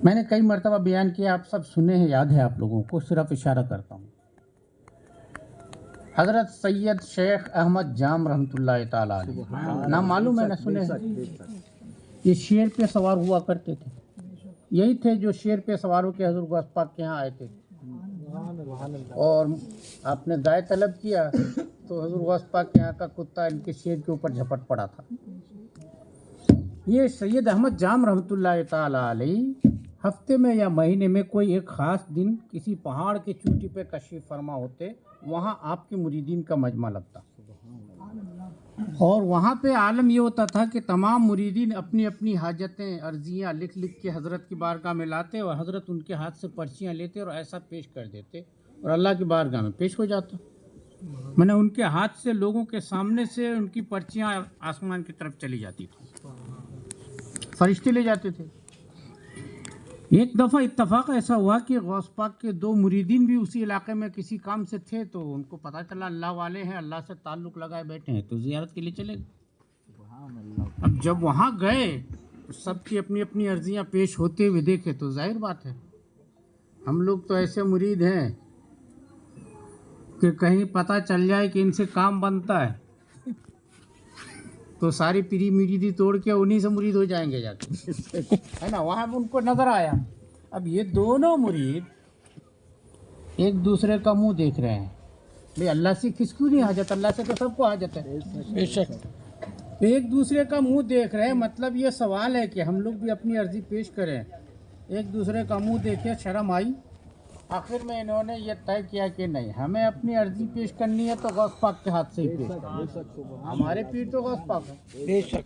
میں نے کئی مرتبہ بیان کیا، آپ سب سنے ہیں، یاد ہے آپ لوگوں کو، صرف اشارہ کرتا ہوں۔ حضرت سید شیخ احمد جام رحمۃ اللہ تعالیٰ علیہ، نام معلوم ہے نہ سنے ہیں؟ یہ شیر پہ سوار ہوا کرتے تھے، یہی تھے جو شیر پہ سوار ہو کے حضور غوث پاک کے ہاں آئے تھے، اور آپ نے دائیں طلب کیا تو حضور غوث پاک کے ہاں کا کتا ان کے شیر کے اوپر جھپٹ پڑا تھا۔ یہ سید احمد جام رحمۃ اللہ تعالیٰ علیہ ہفتے میں یا مہینے میں کوئی ایک خاص دن کسی پہاڑ کی چوٹی پہ تشریف فرما ہوتے، وہاں آپ کے مریدین کا مجمع لگتا، اور وہاں پہ عالم یہ ہوتا تھا کہ تمام مریدین اپنی اپنی حاجتیں عرضیاں لکھ لکھ کے حضرت کی بارگاہ میں لاتے، اور حضرت ان کے ہاتھ سے پرچیاں لیتے اور ایسا پیش کر دیتے اور اللہ کی بارگاہ میں پیش ہو جاتا۔ میں نے ان کے ہاتھ سے لوگوں کے سامنے سے ان کی پرچیاں آسمان کی طرف چلی جاتی تھی، فرشتے لے جاتے تھے۔ ایک دفعہ اتفاق ایسا ہوا کہ غوث پاک کے دو مریدین بھی اسی علاقے میں کسی کام سے تھے، تو ان کو پتہ چلا اللہ والے ہیں، اللہ سے تعلق لگائے بیٹھے ہیں، تو زیارت کے لیے چلے گئے۔ اب جب وہاں گئے تو سب کی اپنی اپنی عرضیاں پیش ہوتے ہوئے دیکھے، تو ظاہر بات ہے ہم لوگ تو ایسے مرید ہیں کہ کہیں پتہ چل جائے کہ ان سے کام بنتا ہے تو ساری پیری مریدی توڑ کے انہی سے مرید ہو جائیں گے جا کے، ہے نا۔ وہاں ان کو نظر آیا، اب یہ دونوں مرید ایک دوسرے کا منہ دیکھ رہے ہیں، بھئی اللہ سے کس کو نہیں حاجت، اللہ سے تو سب کو حاجت ہے، بے شک۔ ایک دوسرے کا منہ دیکھ رہے ہیں، مطلب یہ سوال ہے کہ ہم لوگ بھی اپنی عرضی پیش کریں۔ ایک دوسرے کا منہ دیکھے، شرم آئی، آخر میں انہوں نے یہ طے کیا کہ نہیں، ہمیں اپنی عرضی پیش کرنی ہے تو غوث پاک کے ہاتھ سے ہی پیش کریں، ہمارے پیر تو غوث پاک ہے، بے شک۔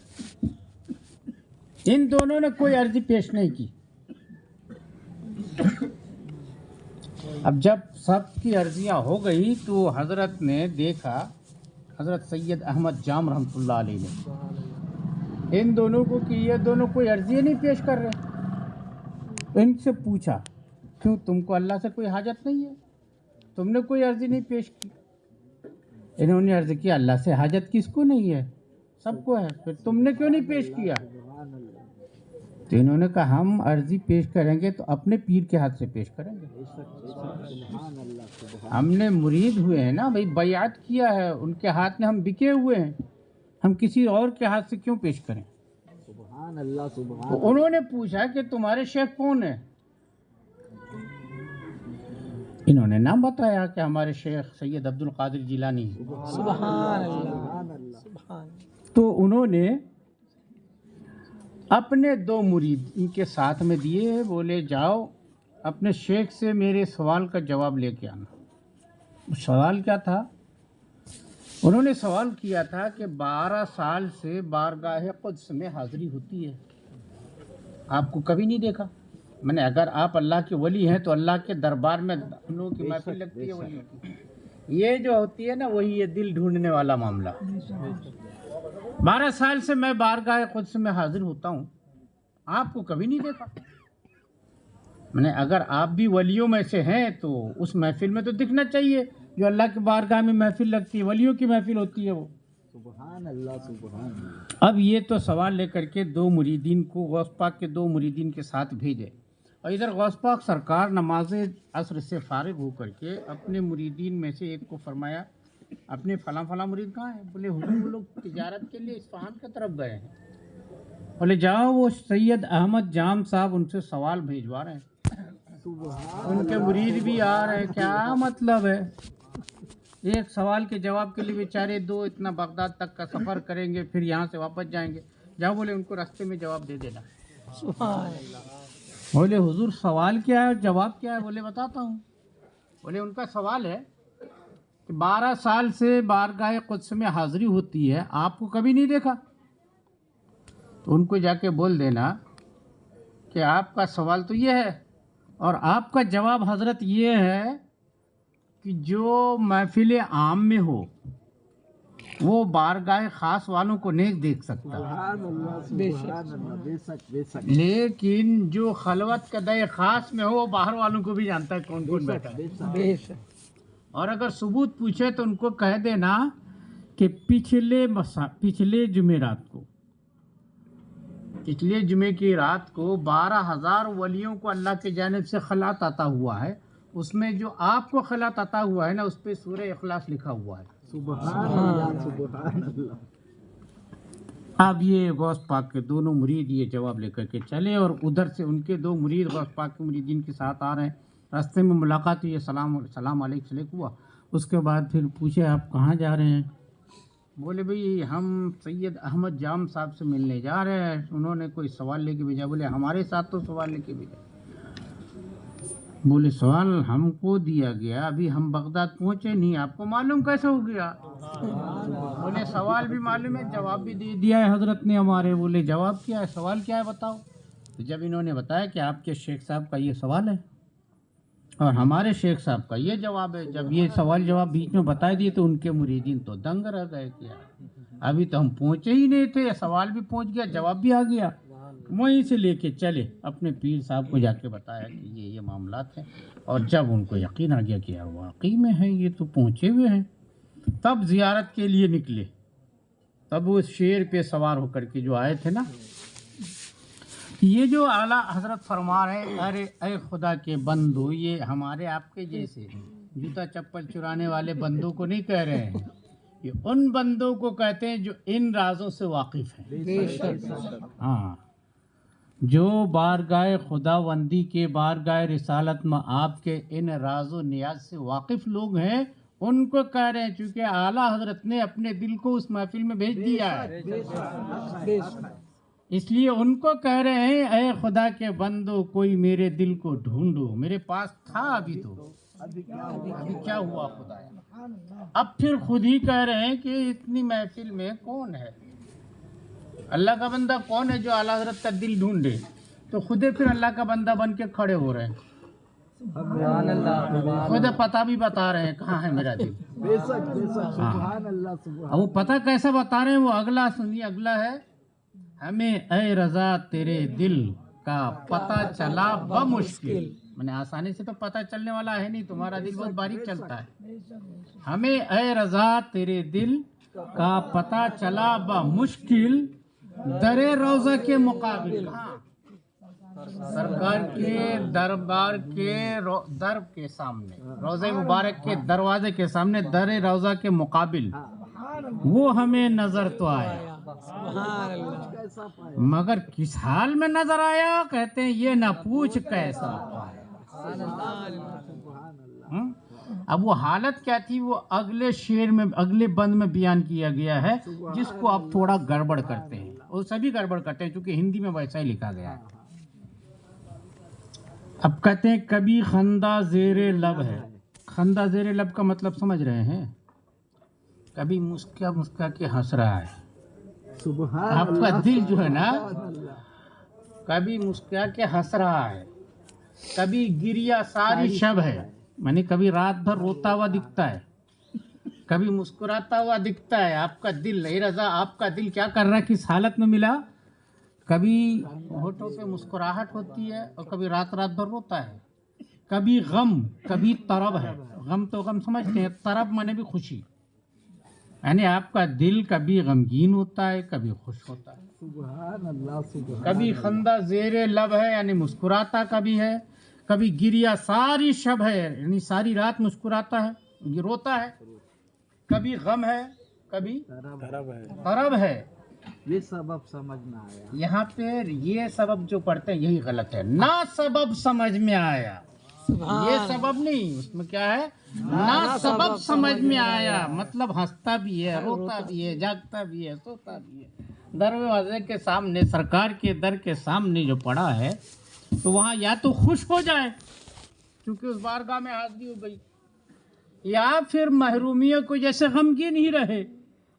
ان دونوں نے کوئی عرضی پیش نہیں کی۔ اب جب سب کی عرضیاں ہو گئی تو حضرت نے دیکھا، حضرت سید احمد جام رحمۃ اللہ علیہ نے ان دونوں کو کہ یہ دونوں کوئی عرضی نہیں پیش کر رہے، ان سے پوچھا کیوں، تم کو اللہ سے کوئی حاجت نہیں ہے، تم نے کوئی عرضی نہیں پیش کی؟ انہوں نے عرض کیا اللہ سے حاجت کس کو نہیں ہے، سب کو ہے، پھر تم نے کیوں نہیں پیش کیا؟ تو انہوں نے کہا ہم عرضی پیش کریں گے تو اپنے پیر کے ہاتھ سے پیش کریں گے، ہم نے مرید ہوئے ہیں نا بھائی، بیعت کیا ہے ان کے ہاتھ میں، ہم بکے ہوئے ہیں، ہم کسی اور کے ہاتھ سے کیوں پیش کریں؟ سبحان اللہ، سبحان اللہ۔ انہوں نے پوچھا کہ تمہارے شیخ کون ہیں؟ انہوں نے نام بتایا کہ ہمارے شیخ سید عبد القادر جیلانی ہیں۔ سبحان اللہ۔ تو انہوں نے اپنے دو مرید ان کے ساتھ میں دیے، بولے جاؤ اپنے شیخ سے میرے سوال کا جواب لے کے آنا۔ سوال کیا تھا؟ انہوں نے سوال کیا تھا کہ 12 سال سے بارگاہ قدس میں حاضری ہوتی ہے، آپ کو کبھی نہیں دیکھا، میں نے اگر آپ اللہ کے ولی ہیں تو اللہ کے دربار میں دفنوں کی محفل لگتی ہے ولیوں کی، یہ جو ہوتی ہے نا وہی یہ دل ڈھونڈنے والا معاملہ۔ 12 سال سے میں بارگاہ قدس میں حاضر ہوتا ہوں، آپ کو کبھی نہیں دیکھا، میں نے اگر آپ بھی ولیوں میں سے ہیں تو اس محفل میں تو دکھنا چاہیے، جو اللہ کی بارگاہ میں محفل لگتی ہے ولیوں کی محفل ہوتی ہے وہ۔ سبحان اللہ، سبحان اللہ۔ اب یہ تو سوال لے کر کے دو مریدین کو، غوث پاک کے دو مریدین کے ساتھ بھیجے، اور ادھر غوث پاک سرکار نماز عصر سے فارغ ہو کر کے اپنے مریدین میں سے ایک کو فرمایا اپنے فلاں فلاں مرید کہاں ہیں؟ بولے حضور وہ لوگ تجارت کے لیے اصفہان کی طرف گئے ہیں۔ بولے جاؤ وہ سید احمد جام صاحب ان سے سوال بھیجوا رہے ہیں، ان کے مرید بھی آ رہے ہیں، کیا مطلب ہے ایک سوال کے جواب کے لیے بیچارے دو اتنا بغداد تک کا سفر کریں گے، پھر یہاں سے واپس جائیں گے، جاؤ بولے ان کو راستے میں جواب دے دینا۔ بولے حضور سوال کیا ہے اور جواب کیا ہے؟ بولے بتاتا ہوں۔ بولے ان کا سوال ہے کہ 12 سال سے بارگاہ قدس میں حاضری ہوتی ہے، آپ کو کبھی نہیں دیکھا، تو ان کو جا کے بول دینا کہ آپ کا سوال تو یہ ہے اور آپ کا جواب حضرت یہ ہے کہ جو محفل عام میں ہو وہ بارگاہ خاص والوں کو نہیں دیکھ سکتا، لیکن جو خلوت قدح خاص میں ہو وہ باہر والوں کو بھی جانتا ہے کون کون بیٹھا ہے۔ اور اگر ثبوت پوچھے تو ان کو کہہ دینا کہ پچھلے جمعرات کو پچھلے جمعے کی رات کو 12,000 ولیوں کو اللہ کی جانب سے خلات عطا ہوا ہے، اس میں جو آپ کو خلات عطا ہوا ہے نا، اس پہ سورہ اخلاص لکھا ہوا ہے۔ سبحان اللہ سبحان اللہ۔ اب یہ غوث پاک کے دونوں مرید یہ جواب لے کر کے چلے، اور ادھر سے ان کے 2 مرید غوث پاک کے مریدین کے ساتھ آ رہے ہیں۔ راستے میں ملاقات ہوئی، سلام علیکم ہوا۔ اس کے بعد پھر پوچھے آپ کہاں جا رہے ہیں؟ بولے بھئی ہم سید احمد جام صاحب سے ملنے جا رہے ہیں، انہوں نے کوئی سوال لے کے بھیجا۔ بولے ہمارے ساتھ تو سوال لے کے بھیجا۔ بولے سوال ہم کو دیا گیا، ابھی ہم بغداد پہنچے نہیں، آپ کو معلوم کیسے ہو گیا؟ بولے سوال بھی معلوم ہے، جواب بھی دے دیا ہے حضرت نے ہمارے۔ بولے جواب کیا ہے، سوال کیا ہے بتاؤ؟ تو جب انہوں نے بتایا کہ آپ کے شیخ صاحب کا یہ سوال ہے اور ہمارے شیخ صاحب کا یہ جواب ہے، جب یہ سوال جواب بیچ میں بتا دیے تو ان کے مریدین تو دنگ رہ گئے کہ ابھی تو ہم پہنچے ہی نہیں تھے، سوال بھی پہنچ گیا، جواب بھی آ گیا۔ وہیں سے لے کے چلے، اپنے پیر صاحب کو جا کے بتایا کہ یہ معاملات ہیں، اور جب ان کو یقین آ گیا کہ یار واقعی میں ہے، یہ تو پہنچے ہوئے ہیں، تب زیارت کے لیے نکلے۔ تب وہ شیر پہ سوار ہو کر کے جو آئے تھے نا، یہ جو اعلیٰ حضرت فرما رہے ہیں، ارے اے خدا کے بندو، یہ ہمارے آپ کے جیسے جوتا چپل چرانے والے بندوں کو نہیں کہہ رہے ہیں، یہ ان بندوں کو کہتے ہیں جو ان رازوں سے واقف ہیں۔ ہاں، جو بارگاہ خداوندی کے بارگاہ رسالت میں آپ کے ان راز و نیاز سے واقف لوگ ہیں، ان کو کہہ رہے ہیں، چونکہ اعلیٰ حضرت نے اپنے دل کو اس محفل میں بھیج دیا ہے، اس لیے ان کو کہہ رہے ہیں اے خدا کے بندو کوئی میرے دل کو ڈھونڈو، میرے پاس تھا ابھی تو، ابھی کیا ہوا خدایا؟ اب پھر خود ہی کہہ رہے ہیں کہ اتنی محفل میں کون ہے، اللہ کا بندہ کون ہے جو اعلیٰ حضرت کا دل ڈھونڈے؟ تو خود پھر اللہ کا بندہ بن کے کھڑے ہو رہے ہیں، خود پتہ بھی بتا رہے ہیں کہاں ہے میرا دل۔ بے شک بے شک، سبحان اللہ سبحان۔ اب وہ پتہ کیسا بتا رہے ہیں، وہ اگلا سنیے، اگلا ہے ہمیں اے رضا تیرے دل کا پتہ چلا بمشکل، میں نے آسانی سے تو پتہ چلنے والا ہے نہیں، تمہارا دل بہت باریک چلتا ہے۔ ہمیں اے رضا تیرے دل کا پتہ چلا بمشکل، در روضہ کے مقابل، ہاں سرکار کے دربار کے در کے سامنے، روضہ مبارک کے دروازے کے سامنے، در روضہ کے مقابل وہ ہمیں نظر تو آیا، مگر کس حال میں نظر آیا؟ کہتے ہیں یہ نہ پوچھ کیسا پایا۔ اب وہ حالت کیا تھی وہ اگلے شعر میں، اگلے بند میں بیان کیا گیا ہے، جس کو آپ تھوڑا گڑبڑ کرتے ہیں، اور سبھی گڑبڑ کرتے ہیں کیونکہ ہندی میں ویسا ہی لکھا گیا ہے۔ اب کہتے ہیں کبھی خندہ زیر لب ہے، خندہ زیر لب کا مطلب سمجھ رہے ہیں؟ کبھی مسکا مسکا کے ہنس رہا ہے، سبحان آپ کا دل جو ہے نا کبھی مسکا کے ہنس رہا ہے، کبھی گریا ساری شب ہے، یعنی کبھی رات بھر روتا ہوا دکھتا ہے، کبھی مسکراتا ہوا دکھتا ہے۔ آپ کا دل، اے رضا آپ کا دل کیا کر رہا ہے، کس حالت میں ملا؟ کبھی ہونٹوں پہ مسکراہٹ ہوتی ہے اور کبھی رات رات بھر روتا ہے، کبھی غم، کبھی طرب ہے، غم تو غم سمجھتے ہیں، طرب مانے بھی خوشی، یعنی آپ کا دل کبھی غمگین ہوتا ہے کبھی خوش ہوتا ہے، سبحان اللہ سبحان۔ کبھی خندہ زیر لب ہے یعنی مسکراتا کبھی ہے، کبھی گریا ساری شب ہے یعنی ساری رات مسکراتا ہے، یہ روتا ہے، کبھی غم ہے کبھی طرب ہے۔ یہ سبب سمجھ میں آیا، یہاں پہ یہ سبب جو پڑھتے ہیں یہی غلط ہے، نہ سبب سمجھ میں آیا، یہ سبب نہیں، اس میں کیا ہے، نہ سبب سمجھ میں آیا، مطلب ہنستا بھی ہے، روتا بھی ہے، جاگتا بھی ہے، سوتا بھی ہے، دروازے کے سامنے، سرکار کے در کے سامنے جو پڑا ہے تو وہاں یا تو خوش ہو جائے کیونکہ اس بارگاہ میں حاضری ہو گئی، یا پھر محرومیوں کو جیسے غمگین ہی رہے۔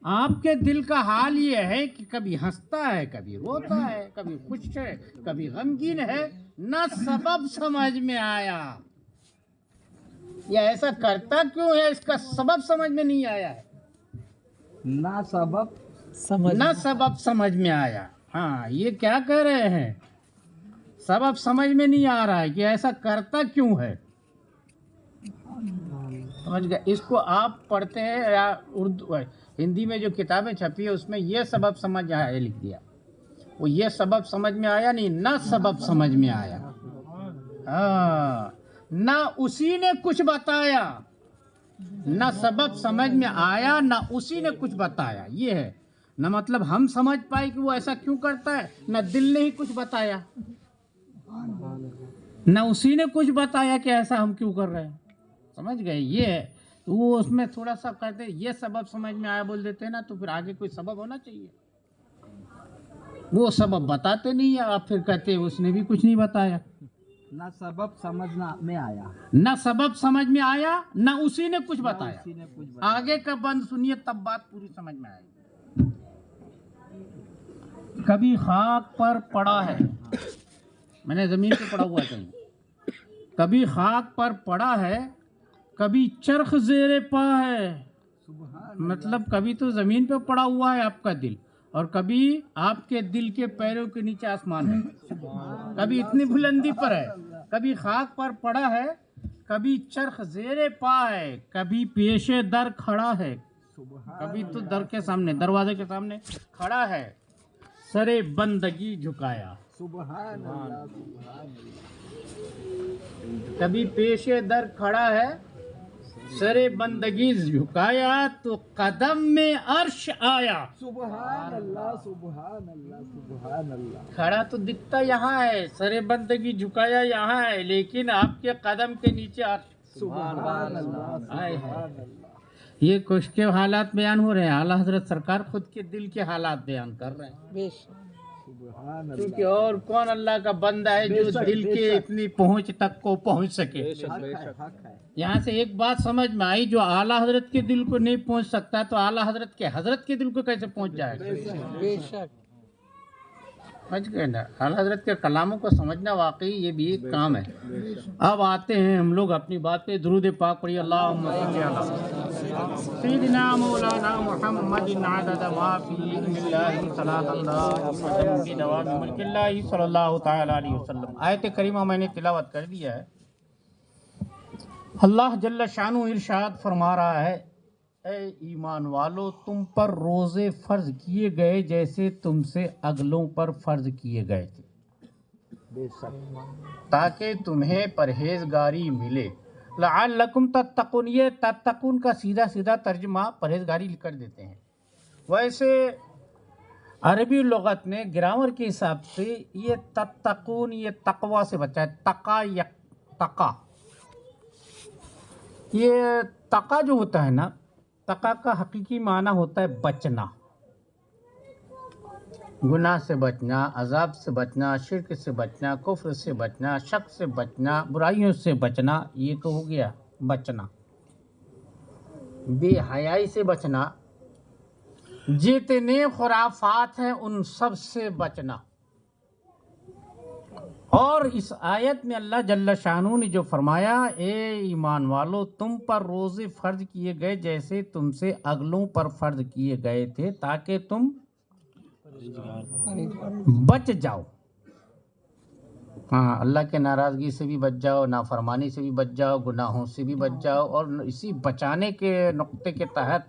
آپ کے دل کا حال یہ ہے کہ کبھی ہنستا ہے کبھی روتا ہے، کبھی خوش ہے کبھی غمگین ہے، نہ سبب سمجھ میں آیا، یہ ایسا کرتا کیوں ہے، اس کا سبب سمجھ میں نہیں آیا ہے، نہ سبب نہ سبب سمجھ میں آیا۔ ہاں یہ کیا کہہ رہے ہیں، سبب سمجھ میں نہیں آ رہا ہے کہ ایسا کرتا کیوں ہے، سمجھ گئے؟ اس کو آپ پڑھتے ہیں یا اردو ہندی میں جو کتابیں چھپی ہے اس میں یہ سبب سمجھ آیا لکھ دیا، وہ یہ سبب سمجھ میں آیا نہیں، نہ سبب سمجھ میں آیا، ہاں نہ اسی نے کچھ بتایا، نہ سبب سمجھ میں آیا نہ اسی نے کچھ بتایا، یہ ہے نہ مطلب ہم سمجھ پائے کہ وہ ایسا کیوں کرتا ہے، نہ دل نے ہی کچھ بتایا، نہ اسی نے کچھ بتایا کہ ایسا ہم کیوں کر رہے ہیں، سمجھ گئے؟ یہ ہے وہ اس میں تھوڑا سا کہتے ہیں یہ سبب سمجھ میں آیا بول دیتے ہیں نا، تو پھر آگے کوئی سبب ہونا چاہیے، وہ سبب بتاتے نہیں ہیں، آپ پھر کہتے ہیں اس نے بھی کچھ نہیں بتایا، نہ سبب سمجھنا میں آیا، نہ سبب سمجھ میں آیا نہ اسی نے کچھ بتایا، اسی نے کچھ بتایا۔ آگے کا بند سنیے تب بات پوری سمجھ میں آئے گی۔ کبھی خاک پر پڑا ہے، میں نے زمین پہ پڑا ہوا کہیں، کبھی خاک پر پڑا ہے، کبھی چرخ زیر پا ہے، مطلب کبھی تو زمین پہ پڑا ہوا ہے آپ کا دل، اور کبھی آپ کے دل کے پیروں کے نیچے آسمان ہے، کبھی اتنی بلندی پر ہے، کبھی خاک پر پڑا ہے، کبھی چرخ زیر پا ہے، کبھی پیش در کھڑا ہے، کبھی تو در کے سامنے دروازے کے سامنے کھڑا ہے، سرے بندگی جھکایا، سبحان اللہ سبحان اللہ، کبھی پیش در کھڑا ہے، سرے بندگی جھکایا، تو قدم میں عرش آیا، سبحان اللہ سبحان اللہ سبحان اللہ، کھڑا تو دکھتا یہاں ہے، سرے بندگی جھکایا یہاں ہے، لیکن آپ کے قدم کے نیچے عرش، سبحان اللہ آئے سبحان ہیں۔ اللہ، یہ کچھ کے حالات بیان ہو رہے ہیں، اعلیٰ حضرت سرکار خود کے دل کے حالات بیان کر رہے ہیں، سبحان اللہ، کیونکہ اور کون اللہ کا بندہ ہے جو دل کے اتنی پہنچ تک کو پہنچ سکے۔ حق ہے، یہاں سے ایک بات سمجھ میں آئی، جو اعلیٰ حضرت کے دل کو نہیں پہنچ سکتا تو اعلیٰ حضرت کے دل کو کیسے پہنچ جائے گا؟ بے شک، سمجھ گئے نا؟ اعلیٰ حضرت کے کلاموں کو سمجھنا واقعی یہ بھی ایک کام ہے۔ اب آتے ہیں ہم لوگ اپنی بات پہ، درود پاک پڑھیے، اللہم صلی علی سیدنا مولانا محمد عدد ما فی علم اللہ صلاۃ اللہ وسلم بدوام ملک اللہ صلی اللہ تعالی علیہ وسلم۔ آیت کریمہ میں نے تلاوت کر دیا ہے۔ اللہ جل شانہ ارشاد فرما رہا ہے، اے ایمان والو، تم پر روزے فرض کیے گئے جیسے تم سے اگلوں پر فرض کیے گئے تھے، بے شک، تاکہ تمہیں پرہیزگاری ملے، لعلکم تتقون۔ یہ تتقون کا سیدھا سیدھا ترجمہ پرہیزگاری لکھ کر دیتے ہیں، ویسے عربی لغت نے گرامر کے حساب سے یہ تتقون یہ تقوی سے بچا ہے، تقا یا تقا، یہ تقا جو ہوتا ہے نا، تقا کا حقیقی معنی ہوتا ہے بچنا، گناہ سے بچنا، عذاب سے بچنا، شرک سے بچنا، کفر سے بچنا، شک سے بچنا، برائیوں سے بچنا، یہ تو ہو گیا بچنا، بے حیائی سے بچنا، جتنے خرافات ہیں ان سب سے بچنا۔ اور اس آیت میں اللہ جل شانہ نے جو فرمایا، اے ایمان والو، تم پر روزے فرض کیے گئے جیسے تم سے اگلوں پر فرض کیے گئے تھے، تاکہ تم بچ جاؤ، ہاں اللہ کے ناراضگی سے بھی بچ جاؤ، نافرمانی سے بھی بچ جاؤ، گناہوں سے بھی بچ جاؤ۔ اور اسی بچانے کے نقطے کے تحت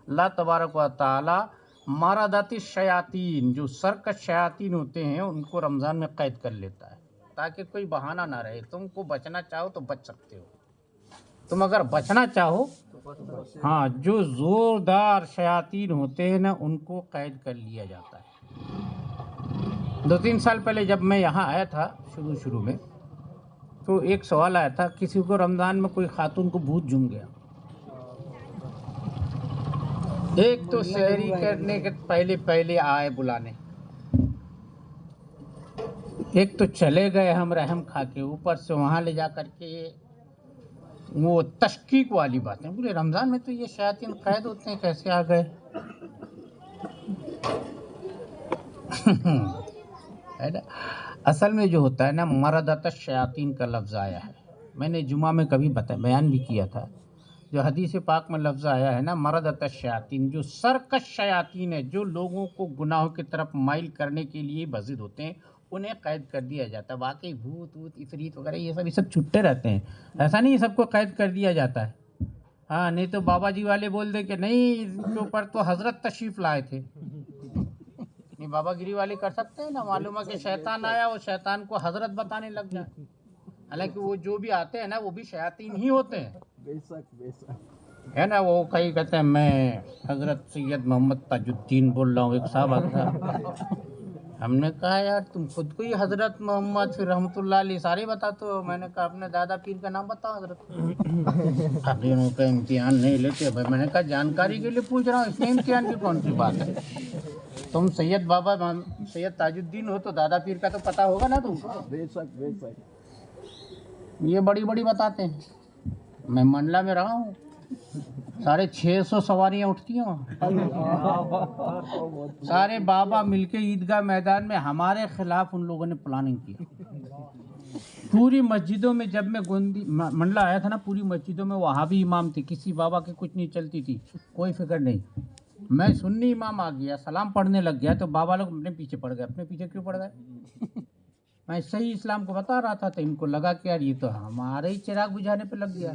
اللہ تبارک و تعالی مارادات الشیاطین، جو سرکش شیاطین ہوتے ہیں، ان کو رمضان میں قید کر لیتا ہے، تاکہ کوئی بہانہ نہ رہے، تم کو بچنا چاہو تو بچ سکتے ہو، تم اگر بچنا چاہو، ہاں جو زوردار شیاطین ہوتے ہیں نا ان کو قید کر لیا جاتا ہے۔ 2-3 سال پہلے جب میں یہاں آیا تھا شروع میں، تو ایک سوال آیا تھا، کسی کو رمضان میں کوئی خاتون کو بھوت جم گیا، ایک تو سحری کرنے کے پہلے آئے بلانے، ایک تو چلے گئے ہم رحم کھا کے، اوپر سے وہاں لے جا کر کے وہ تشکیک والی باتیں، بولے رمضان میں تو یہ شیاطین قید ہوتے ہیں، کیسے آ گئے؟ اصل میں جو ہوتا ہے نا، مردۃ الشیاطین کا لفظ آیا ہے، میں نے جمعہ میں کبھی بیان بھی کیا تھا، جو حدیث پاک میں لفظ آیا ہے نا، مردۃ الشیاطین، جو سرکش شیاطین ہے، جو لوگوں کو گناہوں کی طرف مائل کرنے کے لیے بزد ہوتے ہیں، انہیں قید کر دیا جاتا ہے۔ واقعی بھوت عفریت وغیرہ یہ سب چھٹے رہتے ہیں، ایسا نہیں سب کو قید کر دیا جاتا ہے، ہاں نہیں تو بابا جی والے بول دیں کہ نہیں ان کے اوپر تو حضرت تشریف لائے تھے، بابا گیری والے کر سکتے ہیں نا. معلوم ہے کہ شیطان آیا, وہ شیطان کو حضرت بتانے لگ جائے. حالانکہ وہ جو بھی آتے ہیں نا وہ بھی شیاطین ہی ہوتے ہیں, بے شک ہے نا. وہ کئی کہتے ہیں میں حضرت سید محمد تاج الدین بول رہا ہوں. ایک صاحب آتا, ہم نے کہا یار تم خود کو ہی حضرت محمد پھر رحمۃ اللہ علیہ سارے بتا. تو میں نے کہا اپنے دادا پیر کا نام بتاؤ حضرت. حقیقوں کا امتحان نہیں لیتے بھائی. میں نے کہا جانکاری کے لیے پوچھ رہا ہوں, اس میں امتحان کی کون سی بات ہے. تم سید بابا سید تاج الدین ہو تو دادا پیر کا تو پتہ ہوگا نا تم کو. بے شک بے شک. یہ بڑی بڑی بتاتے ہیں. میں منڈلا میں رہا ہوں, 650 سواریاں اٹھتی ہیں. سارے بابا مل کے عیدگاہ میدان میں ہمارے خلاف ان لوگوں نے پلاننگ کی. پوری مسجدوں میں جب میں گوندی منڈلا آیا تھا نا, پوری مسجدوں میں وہاں بھی امام تھے. کسی بابا کی کچھ نہیں چلتی تھی, کوئی فکر نہیں. میں سنی امام آ گیا, سلام پڑھنے لگ گیا تو بابا لوگ اپنے پیچھے پڑ گئے. اپنے پیچھے کیوں پڑ گئے؟ میں صحیح اسلام کو بتا رہا تھا تو ان کو لگا کہ یار یہ تو ہمارے ہی چراغ بجھانے پہ لگ گیا.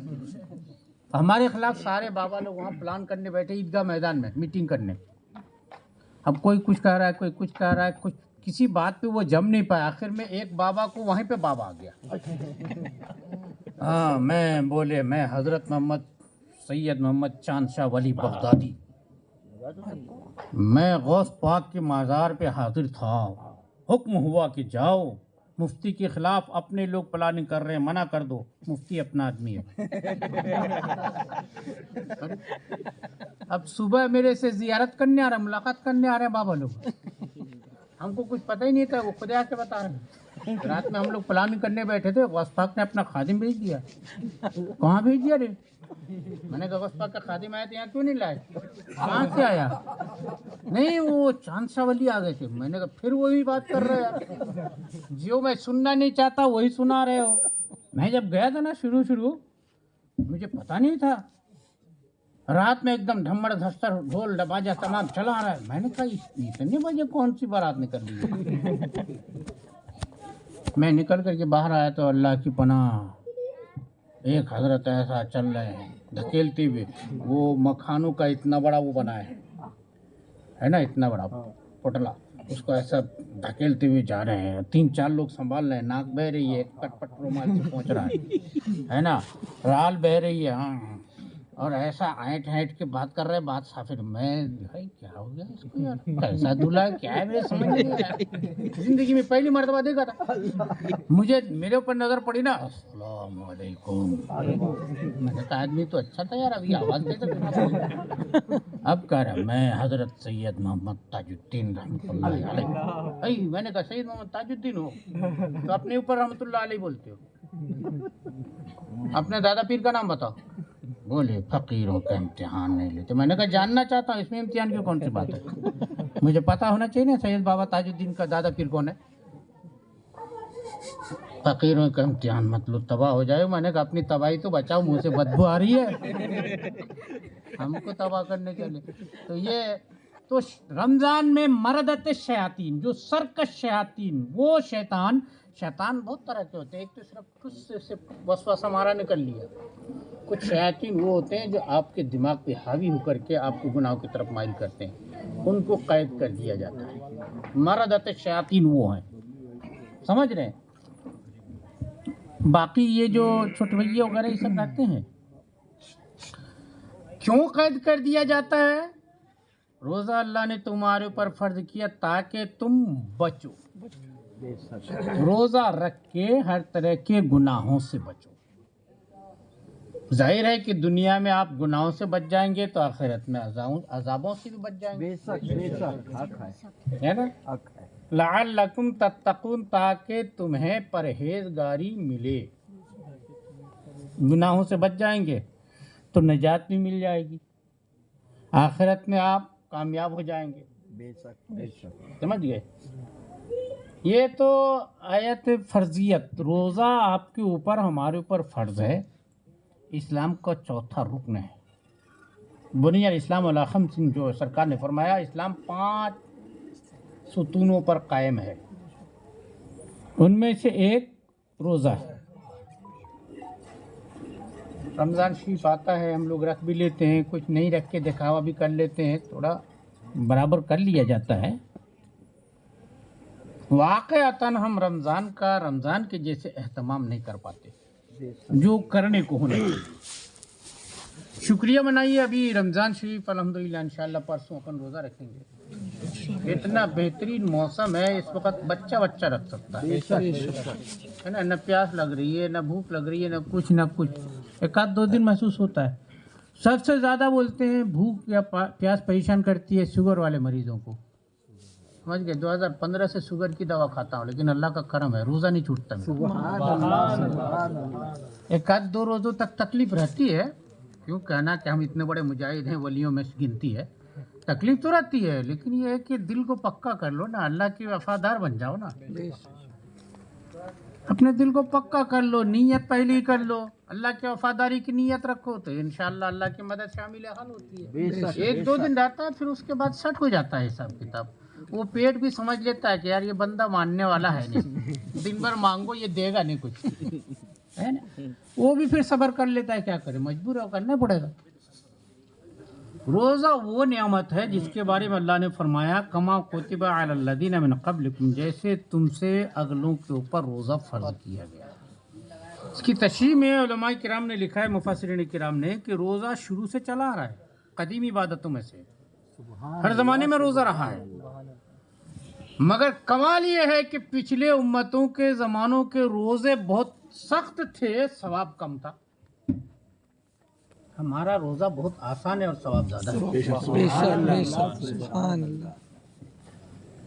ہمارے خلاف سارے بابا لوگ وہاں پلان کرنے بیٹھے عیدگاہ میدان میں میٹنگ کرنے. اب کوئی کچھ کہہ رہا ہے, کوئی کچھ کہہ رہا ہے, کچھ کسی بات پہ وہ جم نہیں پایا. آخر میں ایک بابا کو وہیں پہ بابا آ گیا. ہاں میں بولے میں حضرت محمد سید محمد چاند شاہ ولی بغدادی, میں غوث پاک کے مزار پہ حاضر تھا. حکم ہوا کہ جاؤ, مفتی کے خلاف اپنے لوگ پلاننگ کر رہے ہیں, منع کر دو. مفتی اپنا آدمی ہے. اب صبح میرے سے زیارت کرنے آ رہے ہیں, ملاقات کرنے آ رہے ہیں بابا لوگ. ہم کو کچھ پتہ ہی نہیں تھا, وہ خود آ کے بتا رہے ہیں. رات میں ہم لوگ پلاننگ کرنے بیٹھے تھے, غوث پاک نے اپنا خادم بھیج دیا. کہاں بھیج دیا رے؟ میں نے کہا غوث پاک کا خادم آیا تو یہاں کیوں نہیں لائے؟ کہاں سے آیا؟ نہیں وہ چاند شاہ ولی آ گئے تھے. میں نے کہا پھر وہی بات کر رہے ہیں, جو میں سننا نہیں چاہتا وہی سنا رہے ہو. میں جب گیا تھا نا شروع مجھے پتہ نہیں تھا. رات میں ایک دم ڈھمڑ دھستر ڈھول ڈباجہ تمام چلا رہا ہے. میں نے کہا اتنے بجے کون سی بارات نکل رہی ہے؟ میں نکل کر کے باہر آیا تو اللہ کی پناہ ایک حضرت ایسا چل رہے ہیں دھکیلتے ہوئے. وہ مکھانوں کا اتنا بڑا وہ بنا ہے نا, اتنا بڑا پٹلا, اس کو ایسا دھکیلتے ہوئے جا رہے ہیں. 3-4 لوگ سنبھال رہے ہیں. ناک بہ رہی ہے, کٹ پٹ رومال سے پہنچ رہا ہے نا, رال بہ رہی ہے. ہاں, اور ایسا اینٹ کے بات کر رہے ہیں, بات صافر. میں بھائی کیا ہو گیا اس کو یار, کیسا دلہا ہے, کیا ہے, میرے سمجھ نہیں آیا. زندگی میں پہلی مرتبہ دیکھا تھا. مجھے میرے اوپر نظر پڑی نا, السلام علیکم. میں نے کہا آدمی تو اچھا تھا یار, ابھی آواز کیسے کرنا. اب کہہ رہا میں حضرت سید محمد تاج الدین رحمۃ اللہ علیہ. میں نے کہا سید محمد تاج الدین ہو تو اپنے اوپر رحمۃ اللہ علیہ بولتے ہو, اپنے دادا پیر کا نام بتاؤ. بولے فقیروں کا امتحان نہیں لیتے. میں نے کہا جاننا چاہتا ہوں, اس میں امتحان کی کون سی بات ہے؟ مجھے پتا ہونا چاہیے نا سید بابا تاج الدین کا دادا پیر کون ہے. فقیروں کا امتحان مطلب تباہ ہو جائے. میں نے کہا اپنی تباہی تو بچاؤ, منہ سے بدبو آ رہی ہے, ہم کو تباہ کرنے کے لیے. تو یہ تو رمضان میں مردت شیاطین, جو سرکش شیاطین, وہ شیطان بہت طرح کے ہوتے ہیں. ایک تو صرف خود سے وسوسہ ہمارا نکل لیا. کچھ شیاطین وہ ہوتے ہیں جو آپ کے دماغ پہ حاوی ہو کر کے آپ کو گناہوں کی طرف مائل کرتے ہیں, ان کو قید کر دیا جاتا ہے. مردت شیاطین وہ ہیں, سمجھ رہے ہیں. باقی یہ جو چھٹویے وغیرہ یہ سب رہتے ہیں, کیوں قید کر دیا جاتا ہے؟ روزہ اللہ نے تمہارے اوپر فرض کیا تاکہ تم بچو. روزہ رکھ کے ہر طرح کے گناہوں سے بچو. ظاہر ہے کہ دنیا میں آپ گناہوں سے بچ جائیں گے تو آخرت میں عذابوں سے بھی بچ جائیں گے, بے شک بے شک. حق ہے نا. ہے. لعلکم تتقون, تاکہ تمہیں پرہیزگاری ملے. گناہوں سے بچ جائیں گے تو نجات بھی مل جائے گی, آخرت میں آپ کامیاب ہو جائیں گے. بے شک بے شک. سمجھ گئے. یہ تو آیت فرضیت. روزہ آپ کے اوپر, ہمارے اوپر فرض ہے. اسلام کا چوتھا رکن ہے. بنی الاسلام علی خمس, جو سرکار نے فرمایا اسلام 5 ستونوں پر قائم ہے, ان میں سے ایک روزہ ہے. رمضان شریف آتا ہے, ہم لوگ رکھ بھی لیتے ہیں, کچھ نہیں رکھ کے دکھاوا بھی کر لیتے ہیں, تھوڑا برابر کر لیا جاتا ہے. واقعتاً ہم رمضان کا رمضان کے جیسے اہتمام نہیں کر پاتے جو کرنے کو ہونا چاہیے۔ شکریہ منائیے، ابھی رمضان شریف الحمدللہ انشاءاللہ پرسوں اپن روزہ رکھیں گے۔ اتنا بہترین موسم ہے، اس وقت بچہ رکھ سکتا ہے نا، نہ پیاس لگ رہی ہے، نہ بھوک لگ رہی ہے، نہ کچھ، ایک آدھ 2 دن محسوس ہوتا ہے۔ سب سے زیادہ بولتے ہیں بھوک یا پیاس پریشان کرتی ہے شوگر والے مریضوں کو، سمجھ گئے۔ 2015 سے شوگر کی دوا کھاتا ہوں، لیکن اللہ کا کرم ہے روزہ نہیں چھوٹتا میرا۔ سبحان اللہ سبحان اللہ۔ ایک آدھ 2 روزوں تک تکلیف رہتی ہے، کیوں کہنا کہ ہم اتنے بڑے مجاہد ہیں، ولیوں میں گنتی ہے، تکلیف تو رہتی ہے، لیکن یہ ہے کہ دل کو پکا کر لو نا، اللہ کی وفادار بن جاؤ نا، اپنے دل کو پکا کر لو، نیت پہلی کر لو، اللہ کی وفاداری کی نیت رکھو تو انشاءاللہ اللہ کی مدد شامل حال ہوتی ہے۔ 1-2 دن رہتا ہے، پھر اس کے بعد سٹ ہو جاتا ہے حساب کتاب، وہ پیٹ بھی سمجھ لیتا ہے کہ یار یہ بندہ ماننے والا ہے نہیں، دن بھر مانگو یہ دے گا نہیں کچھ، ہے نا، وہ بھی پھر صبر کر لیتا ہے، کیا کرے، مجبور ہے، کرنا پڑے گا۔ روزہ وہ نعمت ہے جس کے بارے میں اللہ نے فرمایا کما کتب علی الذین من قبلکم، جیسے تم سے اگلوں کے اوپر روزہ فرض کیا گیا۔ اس کی تشریح میں علماء کرام نے لکھا ہے، مفسرین کرام نے، کہ روزہ شروع سے چلا آ رہا ہے، قدیم عبادتوں میں سے، ہر زمانے میں روزہ رہا ہے، مگر کمال یہ ہے کہ پچھلے امتوں کے زمانوں کے روزے بہت سخت تھے، ثواب کم تھا۔ ہمارا روزہ بہت آسان ہے اور ثواب زیادہ ہے۔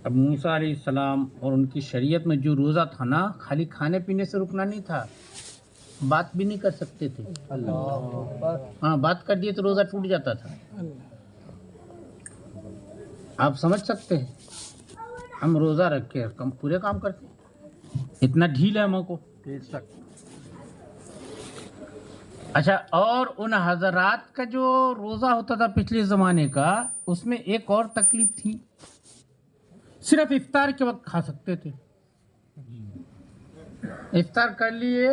اب موسیٰ علیہ السلام اور ان کی شریعت میں جو روزہ تھا نا، خالی کھانے پینے سے رکنا نہیں تھا، بات بھی نہیں کر سکتے تھے، ہاں بات کر دیے تو روزہ ٹوٹ جاتا تھا۔ آپ سمجھ سکتے ہیں، ہم روزہ رکھ کے پورے کام کرتے ہیں، اتنا ڈھیل ہے ہم کو۔ اچھا، اور ان حضرات کا جو روزہ ہوتا تھا پچھلے زمانے کا، اس میں ایک اور تکلیف تھی، صرف افطار کے وقت کھا سکتے تھے، افطار کر لیے،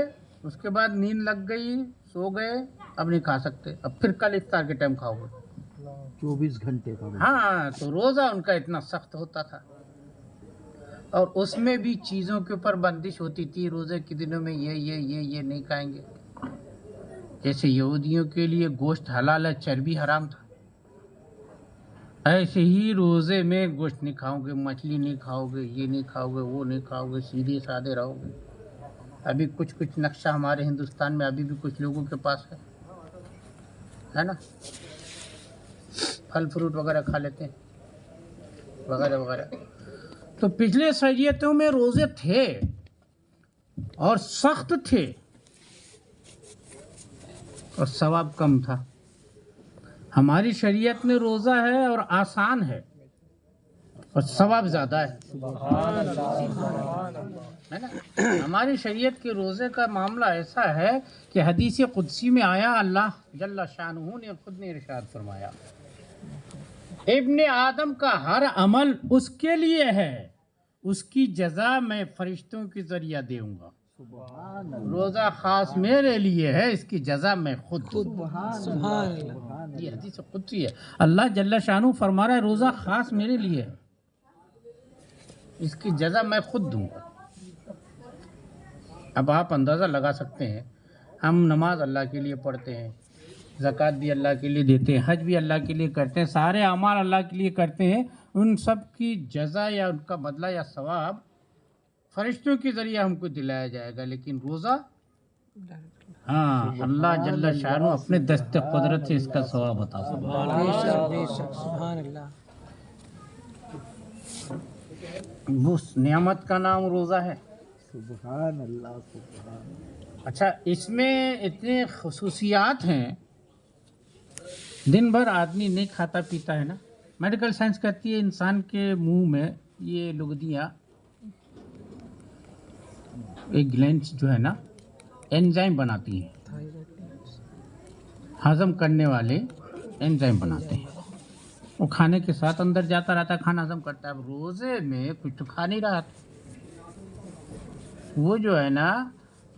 اس کے بعد نیند لگ گئی، سو گئے، اب نہیں کھا سکتے، اب پھر کل افطار کے ٹائم کھاؤ گے، 24 گھنٹے کا۔ ہاں، تو روزہ ان کا اتنا سخت ہوتا تھا، اور اس میں بھی چیزوں کے اوپر بندش ہوتی تھی، روزے کے دنوں میں یہ نہیں کھائیں گے، جیسے یہودیوں کے لیے گوشت حلال ہے، چربی حرام تھا، ایسے ہی روزے میں گوشت نہیں کھاؤ گے، مچھلی نہیں کھاؤ گے، یہ نہیں کھاؤ گے، وہ نہیں کھاؤ گے، سیدھے سادے رہو گے۔ ابھی کچھ نقشہ ہمارے ہندوستان میں ابھی بھی کچھ لوگوں کے پاس ہے نا، پھل فروٹ وغیرہ کھا لیتے ہیں وغیرہ وغیرہ۔ تو پچھلے شریعتوں میں روزے تھے اور سخت تھے اور ثواب کم تھا۔ ہماری شریعت میں روزہ ہے اور آسان ہے اور ثواب زیادہ ہے نا۔ ہماری شریعت کے روزے کا معاملہ ایسا ہے کہ حدیث قدسی میں آیا، اللہ جل شانہ نے خود نے ارشاد فرمایا، ابن آدم کا ہر عمل اس کے لیے ہے، اس کی جزا میں فرشتوں کے ذریعہ دوں گا۔ روزہ خاص میرے لیے ہے، اس کی جزا میں خود دوں گا۔ یہ حدیث قدسی ہے، اللہ جل شانہ فرما رہا ہے روزہ خاص میرے لیے ہے، اس کی جزا میں خود دوں گا۔ اب آپ اندازہ لگا سکتے ہیں، ہم نماز اللہ کے لیے پڑھتے ہیں، زکوٰۃ بھی اللہ کے لیے دیتے ہیں، حج بھی اللہ کے لیے کرتے ہیں، سارے اعمال اللہ کے لیے کرتے ہیں، ان سب کی جزا یا ان کا بدلہ یا ثواب فرشتوں کے ذریعے ہم کو دلایا جائے گا، لیکن روزہ ہاں اللہ جل شانہ اپنے دست قدرت سے اس کا ثواب عطا فرمائے۔ اس نعمت کا نام روزہ ہے۔ سبحان اللہ سبحان اللہ۔ اچھا، اس میں اتنے خصوصیات ہیں، دن بھر آدمی نہیں کھاتا پیتا ہے نا، میڈیکل سائنس کہتی ہے انسان کے منہ میں یہ لغدیاں، ایک گلینڈز جو ہے نا انزائم بناتی ہیں، ہضم کرنے والے انزائم بناتے ہیں، وہ کھانے کے ساتھ اندر جاتا رہتا ہے، کھانا ہضم کرتا ہے۔ اب روزے میں کچھ تو کھا نہیں رہا، وہ جو ہے نا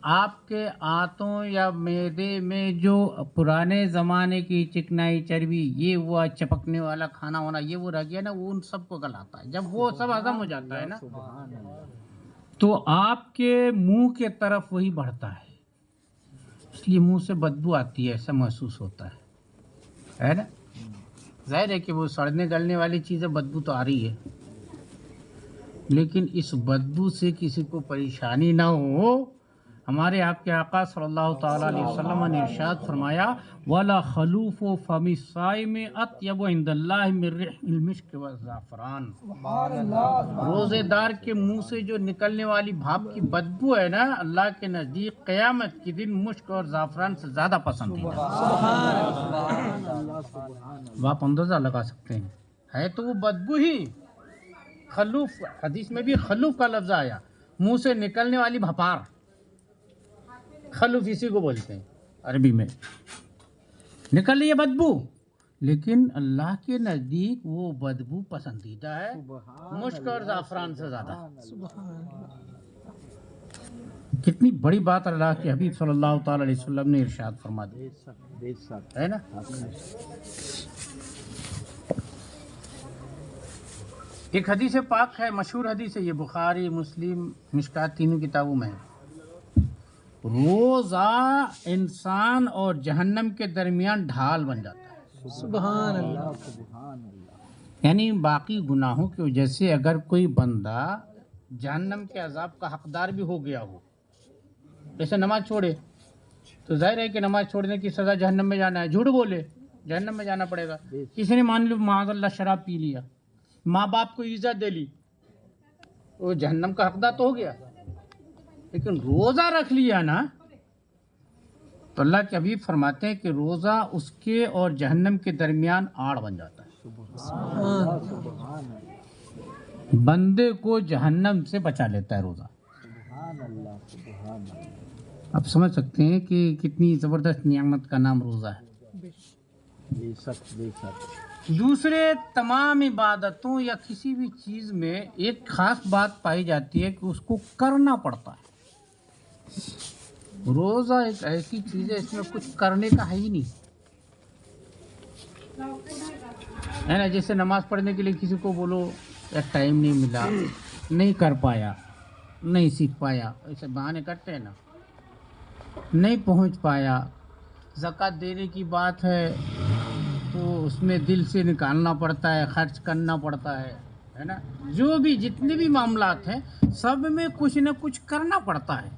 آپ کے آنتوں یا معدے میں جو پرانے زمانے کی چکنائی چربی یہ وہ چپکنے والا کھانا ہونا یہ وہ رہ گیا نا، وہ ان سب کو گلاتا ہے. جب وہ سب ہضم ہو جاتا ہے نا تو آپ کے منہ کے طرف وہی بڑھتا ہے، اس لیے منہ سے بدبو آتی ہے، ایسا محسوس ہوتا ہے نا. ظاہر ہے کہ وہ سڑنے گلنے والی چیزیں بدبو تو آ رہی ہے، لیکن اس بدبو سے کسی کو پریشانی نہ ہو. ہمارے آپ کے آقا صلی اللہ تعالیٰ علیہ وسلم نے ارشاد فرمایا وَلَا خَلُوفُ فَمِ الصَّائِمِ أَطْيَبُ عِندَ اللَّهِ مِن رِّيحِ الْمِسْكِ وَالزَّعْفَرَانِ. روزے دار کے منہ سے جو نکلنے والی بھاپ کی بدبو ہے نا، اللہ کے نزدیک قیامت کے دن مشک اور زعفران سے زیادہ پسندیدہ. آپ اندازہ لگا سکتے ہیں، ہے تو وہ بدبو ہی. خلوف، حدیث میں بھی خلوف کا لفظ آیا، منہ سے نکلنے والی بھپار، خلوف اسی کو بولتے ہیں عربی میں. نکل رہی ہے بدبو، لیکن اللہ کے نزدیک وہ بدبو پسندیدہ ہے مشک اور زعفران سے زیادہ. کتنی بڑی بات اللہ کے حبیب صلی اللہ تعالی علیہ وسلم نے ارشاد فرما دی ہے نا. ایک حدیث پاک ہے، مشہور حدیث ہے، یہ بخاری مسلم مشکات تینوں کتابوں میں ہے. روزہ انسان اور جہنم کے درمیان ڈھال بن جاتا ہے. سبحان اللہ سبحان اللہ. یعنی باقی گناہوں کی وجہ سے اگر کوئی بندہ جہنم کے عذاب کا حقدار بھی ہو گیا ہو، جیسے نماز چھوڑے تو ظاہر ہے کہ نماز چھوڑنے کی سزا جہنم میں جانا ہے. جھوٹ بولے جہنم میں جانا پڑے گا. کسی نے مان لو معاذ اللہ شراب پی لیا، ماں باپ کو عزت دے لی، وہ جہنم کا حقدار تو ہو گیا. لیکن روزہ رکھ لیا نا تو اللہ کے حبیب فرماتے ہیں کہ روزہ اس کے اور جہنم کے درمیان آڑ بن جاتا ہے. بندے کو جہنم سے بچا لیتا ہے روزہ. آپ سمجھ سکتے ہیں کہ کتنی زبردست نعمت کا نام روزہ ہے. دوسرے تمام عبادتوں یا کسی بھی چیز میں ایک خاص بات پائی جاتی ہے کہ اس کو کرنا پڑتا ہے. روزہ ایک ایسی چیز ہے اس میں کچھ کرنے کا ہے ہی نہیں ہے نا. جیسے نماز پڑھنے کے لیے کسی کو بولو یا ٹائم نہیں ملا، نہیں کر پایا، نہیں سیکھ پایا، ایسے بہانے کرتے ہیں نا، نہیں پہنچ پایا. زکوٰۃ دینے کی بات ہے تو اس میں دل سے نکالنا پڑتا ہے، خرچ کرنا پڑتا ہے نا. جو بھی جتنے بھی معاملات ہیں سب میں کچھ نہ کچھ کرنا پڑتا ہے.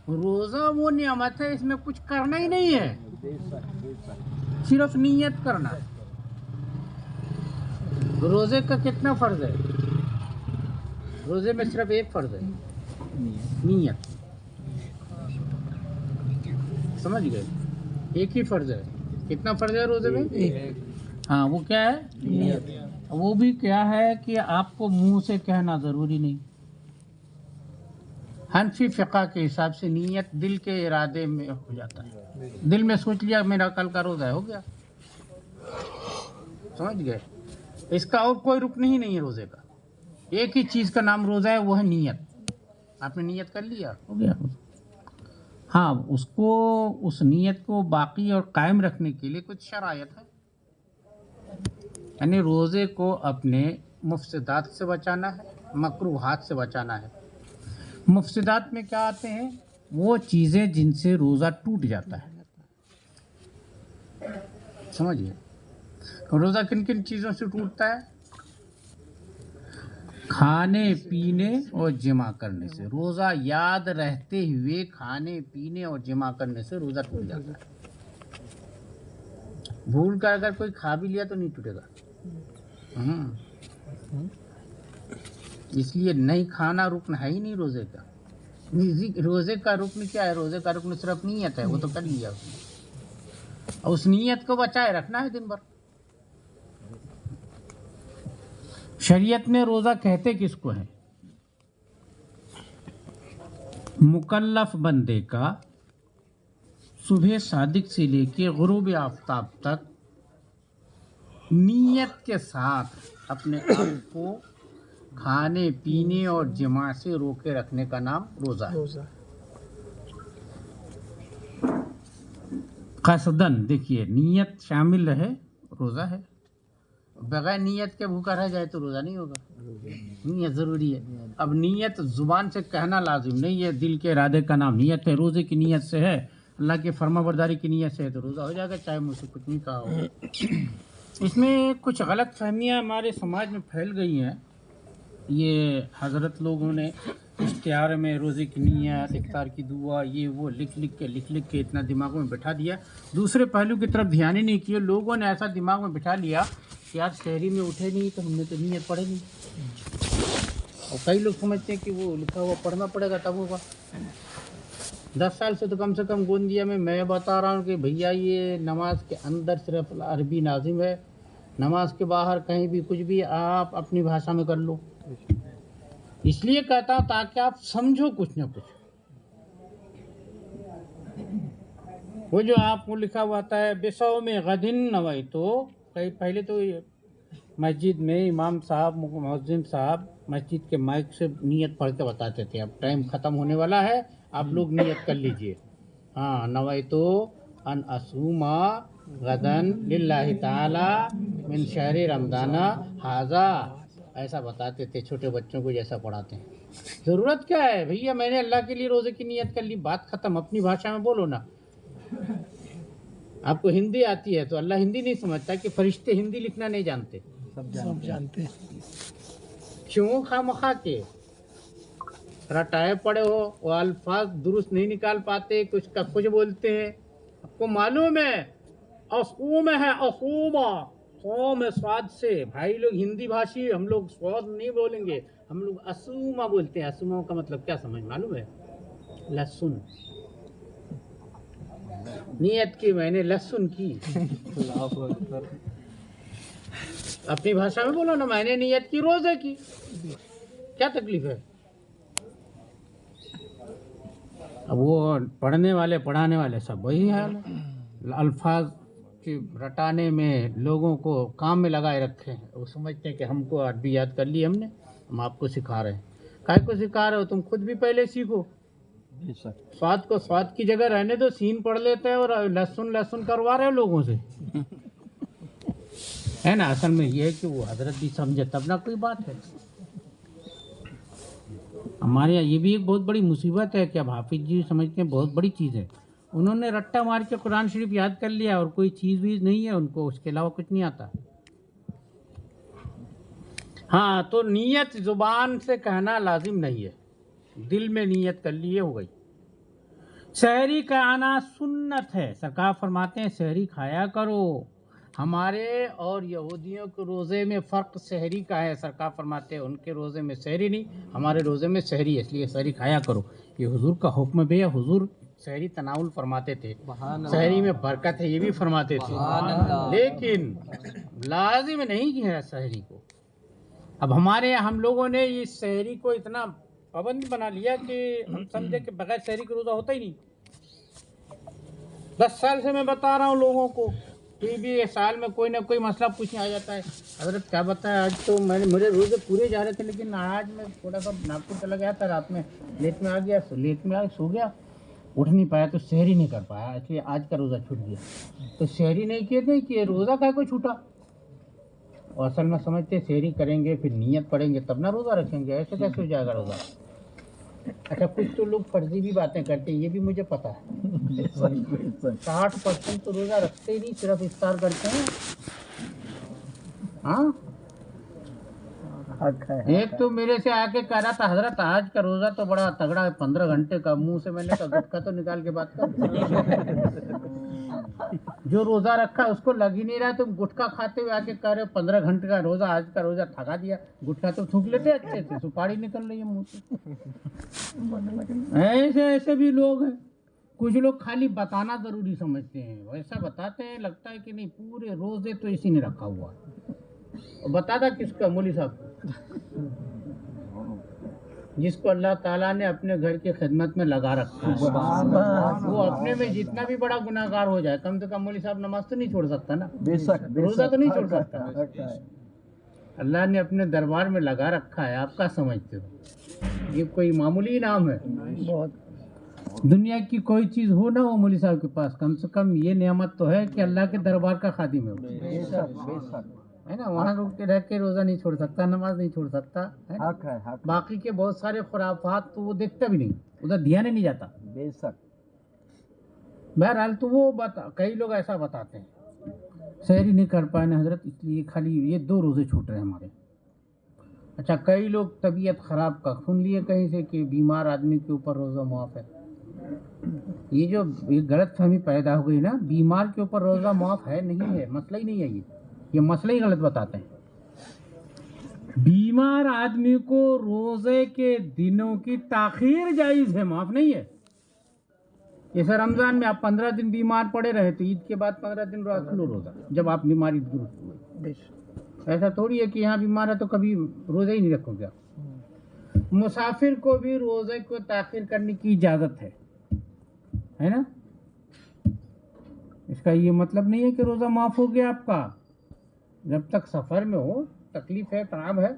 روزہ وہ نعمت ہے اس میں کچھ کرنا ہی نہیں ہے، صرف نیت کرنا ہے. روزے کا کتنا فرض ہے؟ روزے میں صرف ایک فرض ہے، نیت. سمجھ گئے؟ ایک ہی فرض ہے. کتنا فرض ہے روزے میں؟ ہاں، وہ کیا ہے؟ نیت. وہ بھی کیا ہے کہ آپ کو منہ سے کہنا ضروری نہیں. حنفی فقہ کے حساب سے نیت دل کے ارادے میں ہو جاتا ہے. دل میں سوچ لیا میرا کل کا روزہ ہے، ہو گیا. سمجھ گئے؟ اس کا اور کوئی رکن ہی نہیں ہے روزے کا. ایک ہی چیز کا نام روزہ ہے، وہ ہے نیت. آپ نے نیت کر لیا، ہو گیا. ہاں، اس نیت کو باقی اور قائم رکھنے کے لیے کچھ شرائط ہے. یعنی روزے کو اپنے مفسدات سے بچانا ہے، مکروہات سے بچانا ہے. مفسدات میں کیا آتے ہیں؟ وہ چیزیں جن سے روزہ ٹوٹ جاتا ہے. سمجھیے، روزہ کن کن چیزوں سے ٹوٹتا ہے؟ کھانے پینے اور جمع کرنے سے. روزہ یاد رہتے ہوئے کھانے پینے اور جمع کرنے سے روزہ ٹوٹ جاتا ہے. بھول کر اگر کوئی کھا بھی لیا تو نہیں ٹوٹے گا. اس لیے نہیں کھانا رکن ہے ہی نہیں روزے کا. روزے کا رکن کیا ہے؟ روزے کا رکن صرف نیت ہے، وہ تو کر لیا اس نے، اور اس نیت کو بچائے رکھنا ہے دن بھر. شریعت میں روزہ کہتے کس کو ہے؟ مکلف بندے کا صبح صادق سے لے کے غروب آفتاب تک نیت کے ساتھ اپنے آپ کو کھانے پینے اور جماع سے روکے رکھنے کا نام روزہ ہے. قصدن دیکھیے نیت شامل رہے روزہ ہے، بغیر نیت کے بھوکا رہ جائے تو روزہ نہیں ہوگا، نیت ضروری ہے۔ اب نیت زبان سے کہنا لازم نہیں ہے، دل کے ارادے کا نام نیت ہے، روزے کی نیت سے ہے، اللہ کی فرما برداری کی نیت سے ہے تو روزہ ہو جائے گا چاہے مجھ سے کچھ نہیں کہا ہو۔ اس میں کچھ غلط فہمیاں ہمارے سماج میں پھیل گئی ہیں، یہ حضرت لوگوں نے اشتہار میں روزے کی نیت، افطار کی دعا، یہ وہ لکھ لکھ کے اتنا دماغوں میں بٹھا دیا، دوسرے پہلو کی طرف دھیان ہی نہیں کیا۔ لوگوں نے ایسا دماغ میں بٹھا لیا کہ یار شہری میں اٹھے نہیں تو ہم نے تو نیت پڑھے نہیں، اور کئی لوگ سمجھتے ہیں کہ وہ لکھا ہوا پڑھنا پڑے گا تب ہوگا۔ 10 سال سے تو کم گوندیا میں بتا رہا ہوں کہ بھیا یہ نماز کے اندر صرف عربی نازم ہے، نماز کے باہر کہیں بھی کچھ بھی آپ اپنی بھاشا میں کر لو، اس لیے کہتا ہوں تاکہ آپ سمجھو کچھ نہ کچھ۔ وہ جو آپ کو لکھا ہوا آتا ہے بصوم غد نویت، پہلے تو مسجد میں امام صاحب مؤذن صاحب مسجد کے مائک سے نیت پڑھ کے بتاتے تھے اب ٹائم ختم ہونے والا ہے، آپ لوگ نیت کر لیجئے، ہاں نویت ان اصوم غدن للہ تعالی من شہر رمضان ھذا، ایسا بتاتے تھے چھوٹے بچوں کو جیسا پڑھاتے ہیں۔ ضرورت کیا ہے بھیا، میں نے اللہ کے لیے روزے کی نیت کر لی، بات ختم، اپنی بھاشا میں بولو نا۔ آپ کو ہندی آتی ہے تو اللہ ہندی نہیں سمجھتا کہ فرشتے ہندی لکھنا نہیں جانتے، سب جانتے ہیں۔ کیوں خواہ کے رٹائے پڑے ہو، وہ الفاظ درست نہیں نکال پاتے، کچھ کا کچھ بولتے ہیں۔ آپ کو معلوم ہے اصوم ہے، اصوما، قوم سواد سے، بھائی لوگ ہندی بھاشی، ہم لوگ سواد نہیں بولیں گے، ہم لوگ اسوما بولتے ہیں۔ اسوما کا مطلب کیا سمجھ معلوم ہے؟ لہسن، نیت کی میں نے لہسن کی، اپنی بھاشا میں بولو نا، میں نے نیت کی روزے کی، کیا تکلیف ہے؟ اب وہ پڑھنے والے پڑھانے والے سب وہی حال ہے، الفاظ کے رٹانے میں لوگوں کو کام میں لگائے رکھے ہیں، وہ سمجھتے ہیں کہ ہم کو عربی یاد کر لی ہم نے، ہم آپ کو سکھا رہے ہیں۔ کائے کو سکھا رہے ہو؟ تم خود بھی پہلے سیکھو، سواد کو سواد کی جگہ رہنے دو، سین پڑھ لیتے ہیں اور لہسن کروا رہے ہو لوگوں سے، ہے نا؟ اصل میں یہ ہے کہ وہ حضرت بھی سمجھے تب نہ کوئی بات ہے۔ ہمارے یہاں یہ بھی ایک بہت بڑی مصیبت ہے کہ اب حافظ جی سمجھتے ہیں بہت بڑی چیز ہے، انہوں نے رٹا مار کے قرآن شریف یاد کر لیا اور کوئی چیز بھی نہیں ہے ان کو، اس کے علاوہ کچھ نہیں آتا۔ ہاں تو نیت زبان سے کہنا لازم نہیں ہے، دل میں نیت کر لیے ہو گئی۔ سحری کا آنا سنت ہے، سرکار فرماتے ہیں سحری کھایا کرو۔ ہمارے اور یہودیوں کے روزے میں فرق سحری کا ہے، سرکار فرماتے ہیں ان کے روزے میں سحری نہیں، ہمارے روزے میں سحری ہے، اس لیے سحری کھایا کرو۔ یہ حضور کا حکم بھی ہے، حضور سحری تناول فرماتے تھے، سحری میں برکت ہے یہ بھی فرماتے تھے، لیکن لازم نہیں ہے سحری کو۔ اب ہمارے یہاں ہم لوگوں نے اس سحری کو اتنا پابند بنا لیا کہ ہم سمجھے کہ بغیر سحری کا روزہ ہوتا ہی نہیں۔ 10 سال سے میں بتا رہا ہوں لوگوں کو، ٹی وی سال میں کوئی نہ کوئی مسئلہ پوچھنے آ جاتا ہے، حضرت کیا بتایا آج تو میرے روزے پورے جا رہے تھے لیکن آج میں تھوڑا سا ناگپور چلا گیا تھا، رات میں لیٹ میں آ گیا، لیٹ میں سو گیا، اٹھ نہیں پایا تو سحری نہیں کر پایا، اس لیے آج کا روزہ چھوٹ گیا۔ تو سحری نہیں کیے تھے کہ روزہ کا کوئی چھوٹا، اور اصل میں سمجھتے سحری کریں گے پھر نیت پڑھیں گے تب نہ روزہ رکھیں گے، ایسے کیسے ہو جائے گا روزہ؟ اچھا کچھ تو لوگ فرضی بھی باتیں کرتے ہیں، یہ بھی مجھے پتا ہے، 60% تو روزہ رکھتے ہی نہیں، صرف افطار کرتے ہیں۔ ہاں ایک تو میرے سے آ کے کہہ رہا تھا حضرت آج کا روزہ تو بڑا تگڑا ہے، 15 گھنٹے کا، منہ سے میں نے کہا گٹکا تو نکال کے بات کر، جو روزہ رکھا اس کو لگ ہی نہیں رہا، تم گٹکا کھاتے ہوئے آ کے کہہ رہے ہو 15 گھنٹے کا روزہ، آج کا روزہ تھکا دیا، گٹکا تو تھوک لیتے اچھے سے، سپاڑی نکل رہی ہے منہ سے۔ ایسے بھی لوگ ہیں، کچھ لوگ خالی بتانا ضروری سمجھتے ہیں، ویسا بتاتے ہیں لگتا ہے کہ نہیں پورے روزے تو اسی نے رکھا ہوا ہے۔ بتاتا کس کا؟ مولوی صاحب کو، جس کو اللہ تعالیٰ نے اپنے گھر کی خدمت میں لگا رکھا ہے، وہ اپنے میں جتنا بھی بڑا گناہ گار ہو جائے کم سے کم مولوی صاحب نماز تو نہیں چھوڑ سکتا نا، روزہ تو نہیں چھوڑ سکتا، اللہ نے اپنے دربار میں لگا رکھا ہے، آپ کا سمجھتے ہو یہ کوئی معمولی نام ہے؟ دنیا کی کوئی چیز ہو نہ ہو مولوی صاحب کے پاس، کم سے کم یہ نعمت تو ہے کہ اللہ کے دربار کا خادم ہے وہ، بے شک بے شک ہے نا. وہاں رک کے رہ کے روزہ نہیں چھوڑ سکتا، نماز نہیں چھوڑ سکتا ہے نا؟ حق ہے حق باقی کے بہت سارے خرافات تو وہ دیکھتا بھی نہیں، ادھر دھیان ہی نہیں جاتا. بے شک بہرحال تو وہ کئی لوگ ایسا بتاتے ہیں سحری نہیں کر پائے نا حضرت، اس لیے خالی یہ 2 روزے چھوٹ رہے ہیں ہمارے. اچھا کئی لوگ طبیعت خراب کا سن لیے کہیں سے کہ بیمار آدمی کے اوپر روزہ معاف ہے. یہ جو غلط فہمی پیدا ہو گئی نا، بیمار کے اوپر روزہ معاف ہے نہیں ہے، مسئلہ ہی نہیں ہے. یہ مسئلہ ہی غلط بتاتے ہیں. بیمار آدمی کو روزے کے دنوں کی تاخیر جائز ہے، معاف نہیں ہے. جیسے رمضان میں آپ 15 دن بیمار پڑے رہے تو عید کے بعد 15 دن رکھ لو روزہ جب آپ بیماری درست ہوئے. ایسا تھوڑی ہے کہ یہاں بیمار ہے تو کبھی روزہ ہی نہیں رکھو گے. مسافر کو بھی روزے کو تاخیر کرنے کی اجازت ہے نا. اس کا یہ مطلب نہیں ہے کہ روزہ معاف ہو گیا آپ کا. جب تک سفر میں ہو، تکلیف ہے، تناب ہے،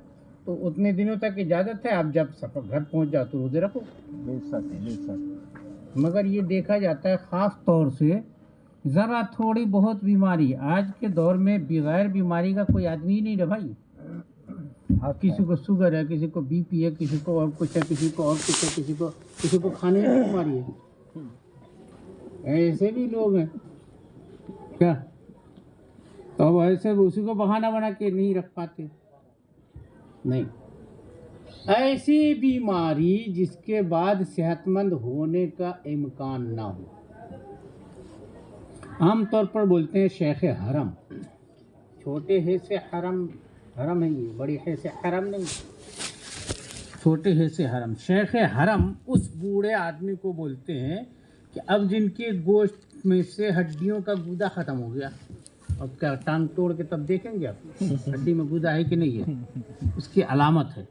تو اتنے دنوں تک اجازت ہے. آپ جب سفر گھر پہنچ جاؤ تو روزے رکھو. بے شک بے شک مگر یہ دیکھا جاتا ہے خاص طور سے ذرا تھوڑی بہت بیماری، آج کے دور میں بغیر بیماری کا کوئی آدمی ہی نہیں رہا بھائی. کسی کو شوگر ہے، کسی کو بی پی ہے، کسی کو اور کچھ ہے، کسی کو اور کچھ ہے، کسی کو کھانے کی بیماری ہے. ایسے بھی لوگ ہیں کیا؟ تو اب ایسے اسی کو بہانہ بنا کے نہیں رکھ پاتے. نہیں، ایسی بیماری جس کے بعد صحت مند ہونے کا امکان نہ ہو. عام طور پر بولتے ہیں شیخ حرم. چھوٹے ہے سے حرم ہے، یہ بڑی ہے سے حرم نہیں، چھوٹے ہے سے حرم. شیخ حرم اس بوڑھے آدمی کو بولتے ہیں کہ اب جن کے گوشت میں سے ہڈیوں کا گودا ختم ہو گیا. اب کیا ٹانگ توڑ کے تب دیکھیں گے آپ ہڈی میں گودا ہے کہ نہیں ہے. اس کی علامت ہے.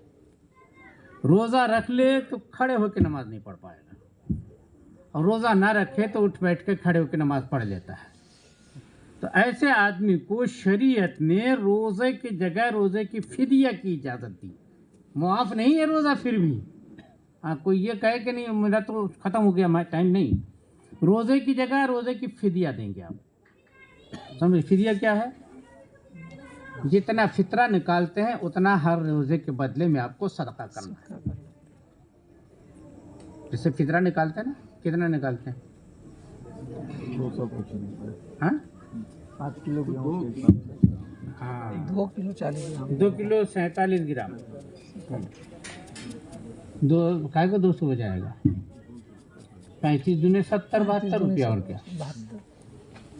روزہ رکھ لے تو کھڑے ہو کے نماز نہیں پڑھ پائے گا، اور روزہ نہ رکھے تو اٹھ بیٹھ کے کھڑے ہو کے نماز پڑھ لیتا ہے. تو ایسے آدمی کو شریعت نے روزے کی جگہ روزے کی فدیہ کی اجازت دی. معاف نہیں ہے روزہ پھر بھی. کوئی یہ کہے کہ نہیں میرا تو ختم ہو گیا ٹائم، نہیں. روزے کی جگہ روزے کی فدیہ دیں گے آپ. سمجھ فدیہ کیا ہے؟ جتنا فطرہ نکالتے ہیں اتنا ہر روزے کے بدلے میں آپ کو صدقہ کرنا ہے. جیسے فطرہ نکالتے ہیں نا، کتنا نکالتے ہیں؟ 200 کچھ نہیں. ہاں 5 کلو ہاں 2 کلو 40 گرام 2 کلو 47 گرام. کائے کو 200 ہو جائے گا؟ 35 دنے 70 72 روپیہ. اور کیا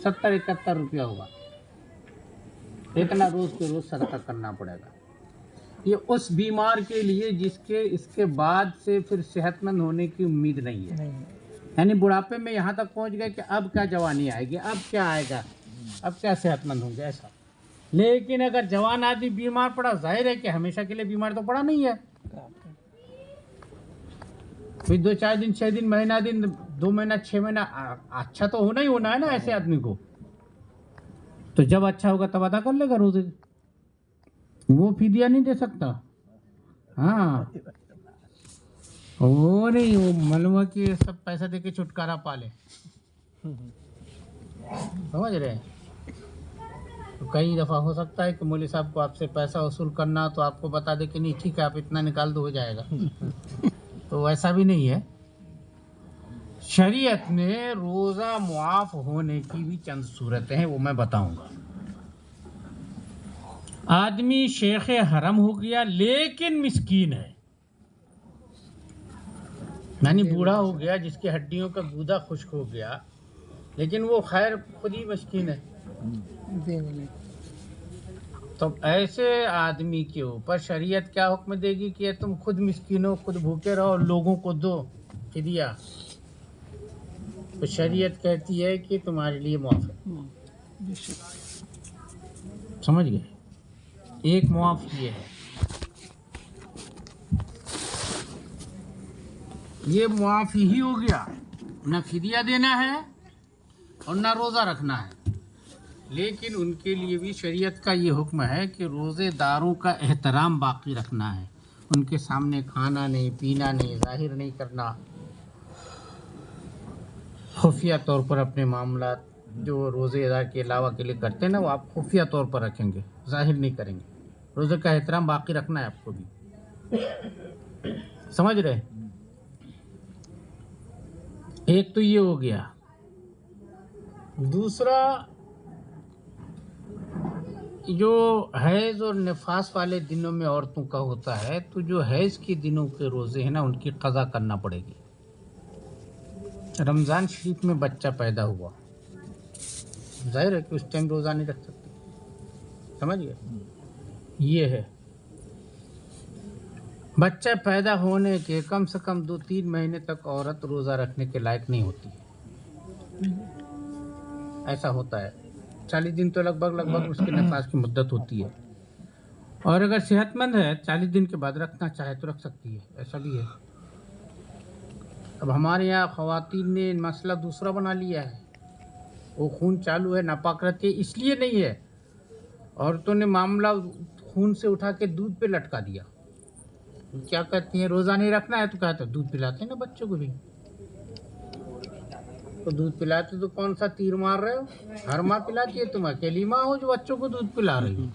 70 71 روپیہ ہوگا. اتنا روز کے روز صدقہ کرنا پڑے گا. یہ اس بیمار کے لیے جس کے اس کے بعد سے پھر صحت مند ہونے کی امید نہیں ہے. یعنی بڑھاپے میں یہاں تک پہنچ گئے کہ اب کیا جوانی آئے گی، اب کیا آئے گا، اب کیا صحت مند ہوں گے ایسا. لیکن اگر جوان آدمی بیمار پڑا، ظاہر ہے کہ ہمیشہ کے لیے بیمار تو پڑا نہیں ہے. پھر 2-4 دن 6 دن مہینہ دن 2 مہینہ 6 مہینہ اچھا تو ہونا ہی ہونا ہے نا ایسے آدمی کو. تو جب اچھا ہوگا تب ادا کر لے گا روزے. وہ فدیہ نہیں دے سکتا. ہاں وہ نہیں، وہ معلوم ہے کہ سب پیسہ دے کے چھٹکارا پالے. سمجھ رہے ہیں؟ تو کئی دفعہ ہو سکتا ہے کہ مولوی صاحب کو آپ سے پیسہ وصول کرنا تو آپ کو بتا دے کہ نہیں ٹھیک ہے آپ اتنا نکال دو ہو جائے گا. تو ایسا بھی نہیں ہے. شریعت نے روزہ معاف ہونے کی بھی چند صورتیں ہیں، وہ میں بتاؤں گا. آدمی شیخ حرم ہو گیا لیکن مسکین ہے، یعنی بوڑھا ہو گیا جس کی ہڈیوں کا گودا خشک ہو گیا، لیکن وہ خیر خود ہی مسکین ہے. تو ایسے آدمی کے اوپر شریعت کیا حکم دے گی کہ تم خود مسکین ہو، خود بھوکے رہو اور لوگوں کو دو فدیہ. تو شریعت کہتی ہے کہ تمہارے لیے معاف ہے. سمجھ گئے؟ ایک معاف یہ ہے. یہ معاف ہی ہو گیا، نہ فدیہ دینا ہے اور نہ روزہ رکھنا ہے. لیکن ان کے لیے بھی شریعت کا یہ حکم ہے کہ روزے داروں کا احترام باقی رکھنا ہے. ان کے سامنے کھانا نہیں، پینا نہیں، ظاہر نہیں کرنا. خفیہ طور پر اپنے معاملات جو روزے ادا کے علاوہ کے لیے کرتے ہیں نا، وہ آپ خفیہ طور پر رکھیں گے، ظاہر نہیں کریں گے. روزے کا احترام باقی رکھنا ہے آپ کو بھی، سمجھ رہے؟ ایک تو یہ ہو گیا. دوسرا، جو حیض اور نفاس والے دنوں میں عورتوں کا ہوتا ہے، تو جو حیض کے دنوں کے روزے ہیں نا، ان کی قضا کرنا پڑے گی. رمضان شریف میں بچہ پیدا ہوا، ظاہر ہے کہ اس ٹائم روزہ نہیں رکھ سکتے، سمجھ گئے؟ یہ ہے، بچہ پیدا ہونے کے کم سے کم 2-3 مہینے تک عورت روزہ رکھنے کے لائق نہیں ہوتی ہے. ایسا ہوتا ہے. 40 دن تو لگ بھگ اس کے نفاس کی مدت ہوتی ہے، اور اگر صحت مند ہے 40 دن کے بعد رکھنا چاہے تو رکھ سکتی ہے، ایسا بھی ہے. اب ہمارے یہاں خواتین نے مسئلہ دوسرا بنا لیا ہے، وہ خون چالو ہے، ناپاک رہتی ہے، اس لیے نہیں ہے. عورتوں نے معاملہ خون سے اٹھا کے دودھ پہ لٹکا دیا. کیا کہتی ہیں روزہ نہیں رکھنا ہے، تو کہتے ہیں دودھ پلاتے ہیں نا بچوں کو بھی. تو دودھ پلاتے تو کون سا تیر مار رہے ہو؟ ہر ماں پلاتی ہے، تم اکیلی ماں ہو جو بچوں کو دودھ پلا رہی ہو.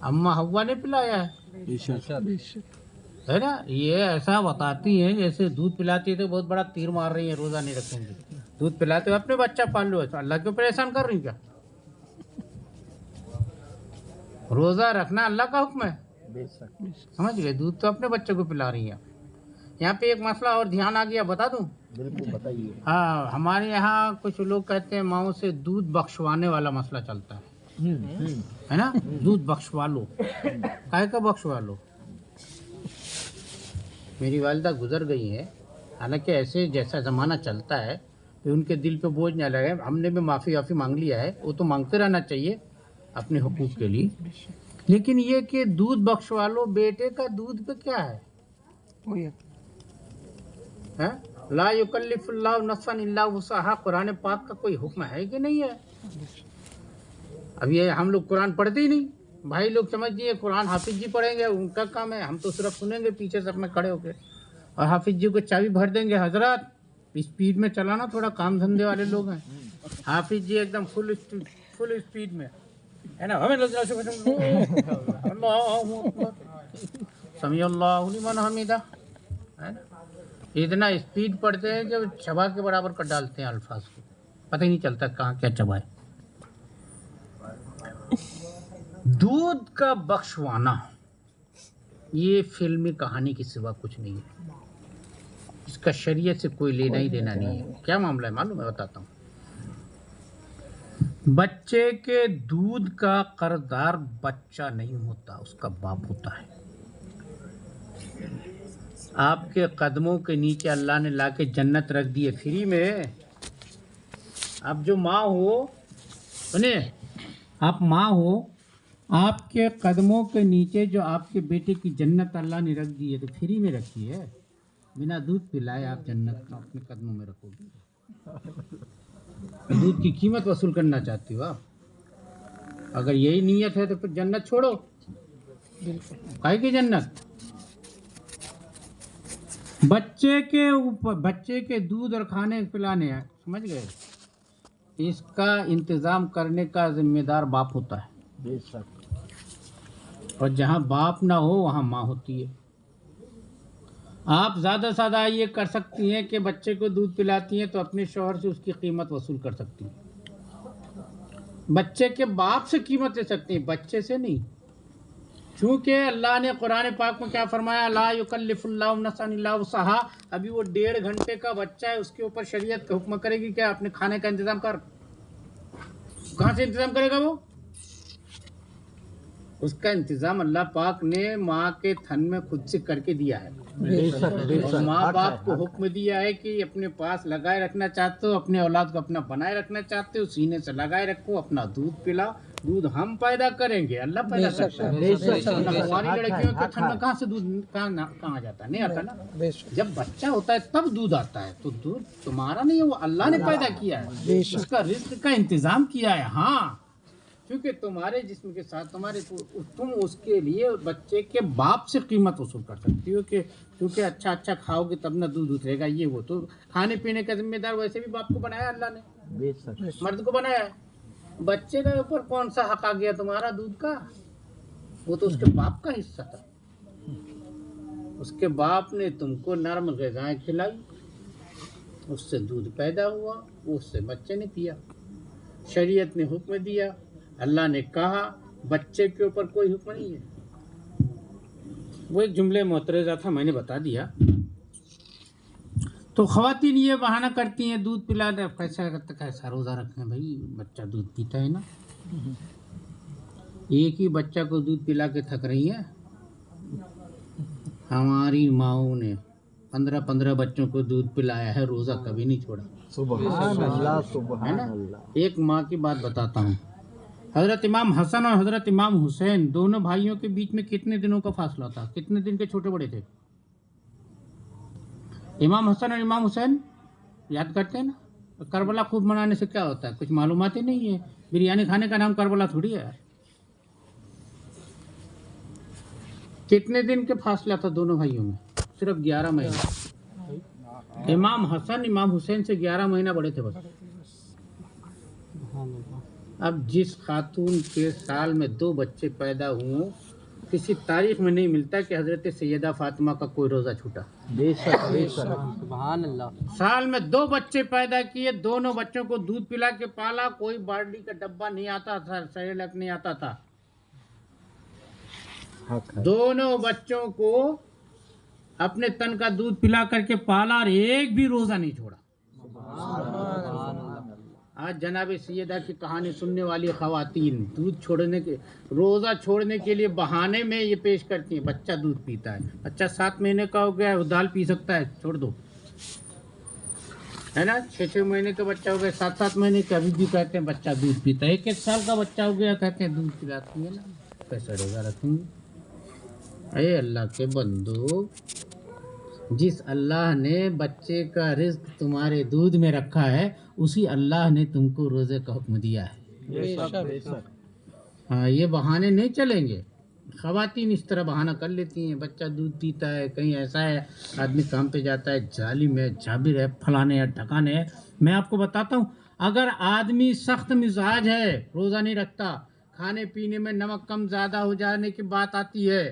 اماں حوا نے پلایا ہے نا. یہ ایسا بتاتی ہیں جیسے دودھ پلاتی ہے تو بہت بڑا تیر مار رہی ہیں، روزہ نہیں رکھیں گے. دودھ پلاتے ہو اپنے بچہ پال لو، ایسا اللہ کو پریشان کر رہی کیا؟ روزہ رکھنا اللہ کا حکم ہے، سمجھ گئے؟ دودھ تو اپنے بچوں کو پلا رہی ہیں. یہاں پہ ایک مسئلہ اور دھیان آ گیا، بتا دوں؟ بالکل بتائیے. ہاں، ہمارے یہاں کچھ لوگ کہتے ہیں ماؤں سے دودھ بخشوانے والا مسئلہ چلتا ہے نا. دودھ بخشوا لو، کاہے کا بخشوا لو؟ میری والدہ گزر گئی ہیں، حالانکہ ایسے جیسا زمانہ چلتا ہے کہ ان کے دل پہ بوجھ نہ لگے. ہم نے بھی معافی مانگ لیا ہے، وہ تو مانگتے رہنا چاہیے اپنے حقوق کے لیے. لیکن یہ کہ دودھ بخشوا لو، بیٹے کا دودھ پہ کیا ہے؟ لا یکلف اللہ نفسا الا وسعها، قرآن پاک کا کوئی حکم ہے کہ نہیں ہے؟ اب یہ ہم لوگ قرآن پڑھتے ہی نہیں. بھائی لوگ سمجھتے ہیں قرآن حافظ جی پڑھیں گے، ان کا کام ہے، ہم تو صرف سنیں گے پیچھے سب میں کھڑے ہو کے، اور حافظ جی کو چابی بھر دیں گے. حضرات اسپیڈ میں چلانا، تھوڑا کام دھندے والے لوگ ہیں. حافظ جی ایک دم فل اسپیڈ میں ہے نا. سمیع اللہ لمن حمیدہ، ہے نا. اتنا اسپیڈ پڑھتے ہیں کہ چبا کے برابر کر ڈالتے ہیں الفاظ کو، پتہ ہی نہیں چلتا کہاں کیا چبائے. دودھ کا بخشوانا یہ فلمی کہانی کے سوا کچھ نہیں ہے، اس کا شریعت سے کوئی لینا ہی دینا نہیں ہے. کیا معاملہ ہے معلوم ہے؟ بتاتا ہوں. بچے کے دودھ کا قرضدار بچہ نہیں ہوتا، اس کا باپ ہوتا ہے. آپ کے قدموں کے نیچے اللہ نے لا کے جنت رکھ دی ہے فری میں. آپ جو ماں ہو، سنیں، آپ ماں ہو، آپ کے قدموں کے نیچے جو آپ کے بیٹے کی جنت اللہ نے رکھ دی ہے تو فری میں رکھی ہے. بنا دودھ پلائے آپ جنت کا اپنے قدموں میں رکھو گے. دودھ کی قیمت وصول کرنا چاہتی ہو آپ؟ اگر یہی نیت ہے تو پھر جنت چھوڑو. کائے کی جنت؟ بچے کے دودھ اور کھانے پلانے ہیں، سمجھ گئے؟ اس کا انتظام کرنے کا ذمہ دار باپ ہوتا ہے. بے شک. اور جہاں باپ نہ ہو وہاں ماں ہوتی ہے. آپ زیادہ سے زیادہ یہ کر سکتی ہیں کہ بچے کو دودھ پلاتی ہیں تو اپنے شوہر سے اس کی قیمت وصول کر سکتی ہیں. بچے کے باپ سے قیمت لے سکتی ہیں، بچے سے نہیں. چونکہ اللہ نے قرآن پاک میں کیا فرمایا؟ لا یکلف اللہ نفسا الا وسعها. ابھی وہ 1.5 گھنٹے کا بچہ ہے، اس کے اوپر شریعت کا حکم کرے گی کیا اپنے کھانے کا انتظام کر؟ کہاں سے انتظام کرے گا وہ؟ اس کا انتظام اللہ پاک نے ماں کے تھن میں خود سے کر کے دیا ہے. اور ماں باپ کو حکم دیا ہے کہ اپنے پاس لگائے رکھنا چاہتے ہو، اپنے اولاد کو اپنا بنائے رکھنا چاہتے ہو، سینے سے لگائے رکھو، اپنا دودھ پلاؤ. دودھ ہم پیدا کریں گے، اللہ پیدا کرتا ہے. ہماری لڑکیوں کے تھن میں کہاں سے دودھ کہاں جاتا ہے؟ نہیں آتا نا. جب بچہ ہوتا ہے تب دودھ آتا ہے. تو دودھ تمہارا نہیں ہے، وہ اللہ نے پیدا کیا ہے، اس کا رزق کا انتظام کیا ہے. ہاں، کیونکہ تمہارے جسم کے ساتھ تم اس کے لیے بچے کے باپ سے قیمت وصول کر سکتی ہو کہ کیونکہ اچھا کھاؤ گے تب نہ دودھ اترے گا، یہ وہ تو کھانے پینے کا ذمہ دار ویسے بھی باپ کو بنایا اللہ نے، بے شک مرد کو بنایا ہے۔ بچے کے اوپر کون سا حق آ گیا تمہارا دودھ کا؟ وہ تو اس کے باپ کا حصہ تھا۔ اس کے باپ نے تم کو نرم غذائیں کھلائی، اس سے دودھ پیدا ہوا، اس سے بچے نے پیا۔ شریعت نے حکم دیا، اللہ نے کہا، بچے کے اوپر کوئی حکم نہیں ہے۔ وہ ایک جملے معترضہ تھا، میں نے بتا دیا۔ تو خواتین یہ بہانہ کرتی ہیں دودھ پلا دے، کیسا روزہ رکھیں بھائی، بچہ دودھ پیتا ہے نا۔ ایک ہی بچہ کو دودھ پلا کے تھک رہی ہے، ہماری ماؤں نے 15 بچوں کو دودھ پلایا ہے، روزہ کبھی نہیں چھوڑا، سبحان اللہ ہے سبحان نا۔ اللہ۔ ایک ماں کی بات بتاتا ہوں، حضرت امام حسن اور حضرت امام حسین دونوں بھائیوں کے بیچ میں کتنے دنوں کا فاصلہ تھا؟ کتنے دن کے چھوٹے بڑے تھے؟ امام حسن اور امام حسین یاد کرتے ہیں نا۔ کربلا خوب منانے سے کیا ہوتا ہے؟ کچھ معلومات ہی نہیں ہے، بریانی کھانے کا نام کربلا تھوڑی ہے۔ کتنے دن کے فاصلہ تھا دونوں بھائیوں میں؟ صرف 11 مہینے۔ امام حسن امام حسین سے 11 مہینہ بڑے تھے بس۔ اب جس خاتون کے سال میں 2 بچے پیدا ہوں، کسی تاریخ میں نہیں ملتا کہ حضرت سیدہ فاطمہ کا کوئی روزہ چھوٹا۔ بے شک بے شک سبحان اللہ۔ سال میں 2 بچے پیدا کیے، دونوں بچوں کو دودھ پلا کے پالا، کوئی بارڈی کا ڈبہ نہیں آتا تھا، سیریلک نہیں آتا تھا۔ حق ہے۔ دونوں بچوں کو اپنے تن کا دودھ پلا کر کے پالا اور ایک بھی روزہ نہیں چھوڑا۔ آج جناب سیدہ کی کہانی سننے والی خواتین روزہ چھوڑنے کے لیے بہانے میں یہ پیش کرتی ہیں، بچہ دودھ پیتا ہے، بچہ 7 مہینے کا ہو گیا ہے، وہ دال پی سکتا ہے، چھوڑ دو، ہے نا۔ 6 مہینے کا بچہ ہو گیا، 7 مہینے کا، ابھی بھی کہتے ہیں بچہ دودھ پیتا ہے۔ 1 سال کا بچہ ہو گیا، کہتے ہیں دودھ پلاتی ہے نا، کیسا روزہ رکھیں گے؟ اے اللہ کے بندو، جس اللہ نے بچے کا رزق تمہارے دودھ میں رکھا ہے، اسی اللہ نے تم کو روزے کا حکم دیا ہے۔ بے شک بے شک۔ ہاں، یہ بہانے نہیں چلیں گے۔ خواتین اس طرح بہانہ کر لیتی ہیں، بچہ دودھ پیتا ہے، کہیں ایسا ہے، آدمی کام پہ جاتا ہے، ظالم ہے، جابر ہے، پھلانے ہے، ڈھکانے ہے۔ میں آپ کو بتاتا ہوں، اگر آدمی سخت مزاج ہے، روزہ نہیں رکھتا، کھانے پینے میں نمک کم زیادہ ہو جانے کی بات آتی ہے،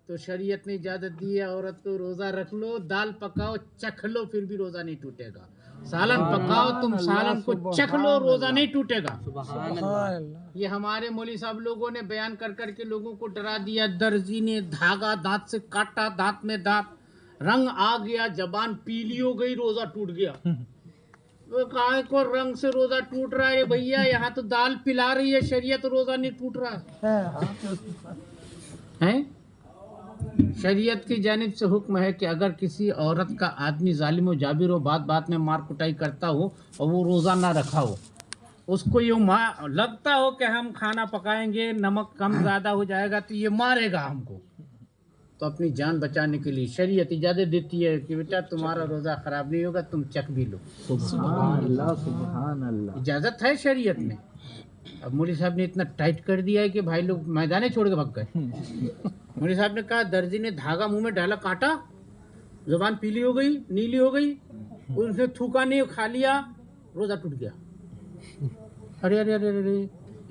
تو شریعت نے اجازت دی ہے عورت کو روزہ رکھ لو، دال پکاؤ چکھ لو، پھر بھی روزہ نہیں ٹوٹے گا۔ سالن پکاؤ، تم سالن کو چکھ لو، روزہ نہیں ٹوٹے گا۔ سبحان اللہ۔ یہ ہمارے مولوی صاحب لوگوں نے بیان کر کر کے لوگوں کو ڈرا دیا، درزی نے دھاگا دانت سے کاٹا، دانت میں دانت، رنگ آ گیا، زبان پیلی ہو گئی، روزہ ٹوٹ گیا۔ وہ کہا کو رنگ سے روزہ ٹوٹ رہا ہے بھیا، یہاں تو دال پلا رہی ہے شریعت، روزہ نہیں ٹوٹ رہا ہے۔ شریعت کی جانب سے حکم ہے کہ اگر کسی عورت کا آدمی ظالم و جابر ہو، بات بات میں مار کٹائی کرتا ہو اور وہ روزہ نہ رکھا ہو، اس کو یہ لگتا ہو کہ ہم کھانا پکائیں گے، نمک کم زیادہ ہو جائے گا تو یہ مارے گا ہم کو، تو اپنی جان بچانے کے لیے شریعت اجازت دیتی ہے کہ بیٹا تمہارا روزہ خراب نہیں ہوگا، تم چکھ بھی لو۔ سبحان اللہ سبحان اللہ۔ اجازت ہے شریعت میں۔ اب مولوی صاحب نے اتنا ٹائٹ کر دیا ہے کہ بھائی لوگ میدانے چھوڑ کے بھگ گئے۔ مولوی صاحب نے کہا درزی نے دھاگا منہ میں ڈالا، کاٹا، زبان پیلی ہو گئی، نیلی ہو گئی، اس نے تھوکا نہیں، کھا لیا، روزہ ٹوٹ گیا۔ ارے ارے ارے ارے،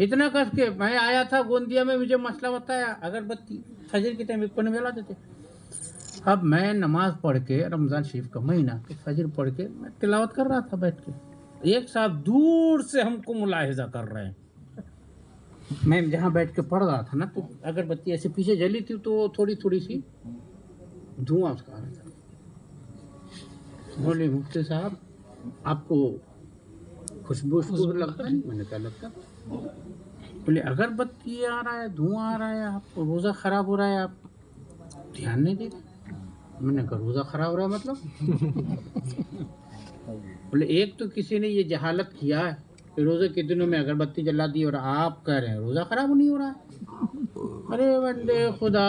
اتنا کس کے میں آیا تھا گوندیا میں، مجھے مسئلہ بتایا، اگربتی فجر کے ٹائم ایک پن میں لاتے تھے۔ اب میں نماز پڑھ کے، رمضان شریف کا مہینہ، تو فجر پڑھ کے میں تلاوت کر رہا تھا بیٹھ کے، ایک صاحب دور سے ہم کو ملاحظہ کر رہے ہیں۔ میں جہاں بیٹھ کے پڑھ رہا تھا نا، تو اگربتی ایسے پیچھے جلی تھی تو تھوڑی تھوڑی سی دھواں اس کا آ رہا تھا۔ بولے مفتی صاحب آپ کو خوشبو لگتا ہے؟ میں نے کہا لگتا۔ بولے اگربتی آ رہا ہے، دھواں آ رہا ہے، آپ کو روزہ خراب ہو رہا ہے، آپ دھیان نہیں دے رہے۔ میں نے کہا روزہ خراب ہو رہا ہے مطلب؟ بولے ایک تو کسی نے یہ جہالت کیا ہے کہ روزے کے دنوں میں اگربتی جلا دی اور آپ کہہ رہے ہیں روزہ خراب نہیں ہو رہا ہے۔ ارے بندے خدا،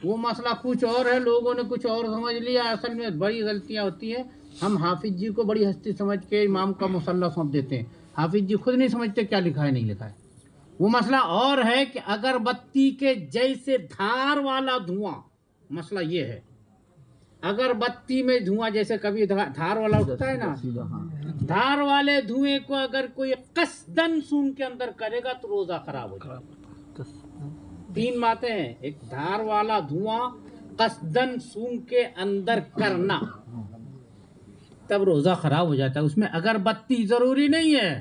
وہ مسئلہ کچھ اور ہے، لوگوں نے کچھ اور سمجھ لیا، اصل میں بڑی غلطیاں ہوتی ہیں۔ ہم حافظ جی کو بڑی ہستی سمجھ کے امام کا مصلی سونپ دیتے ہیں، حافظ جی خود نہیں سمجھتے کیا لکھا ہے نہیں لکھا ہے۔ وہ مسئلہ اور ہے کہ اگر بتی کے جیسے دھار والا دھواں، مسئلہ یہ ہے اگر بتی میں دھواں جیسے کبھی دھار والا اٹھتا ہے نا، دھار والے دھوئیں کو اگر کوئی قصدن سونگ کے اندر کرے گا تو روزہ خراب ہو جائے گا۔ 3 باتیں ہیں، ایک دھار والا دھواں قصدن سونگ کے اندر کرنا، تب روزہ خراب ہو جاتا ہے۔ اس میں اگر بتی ضروری نہیں ہے،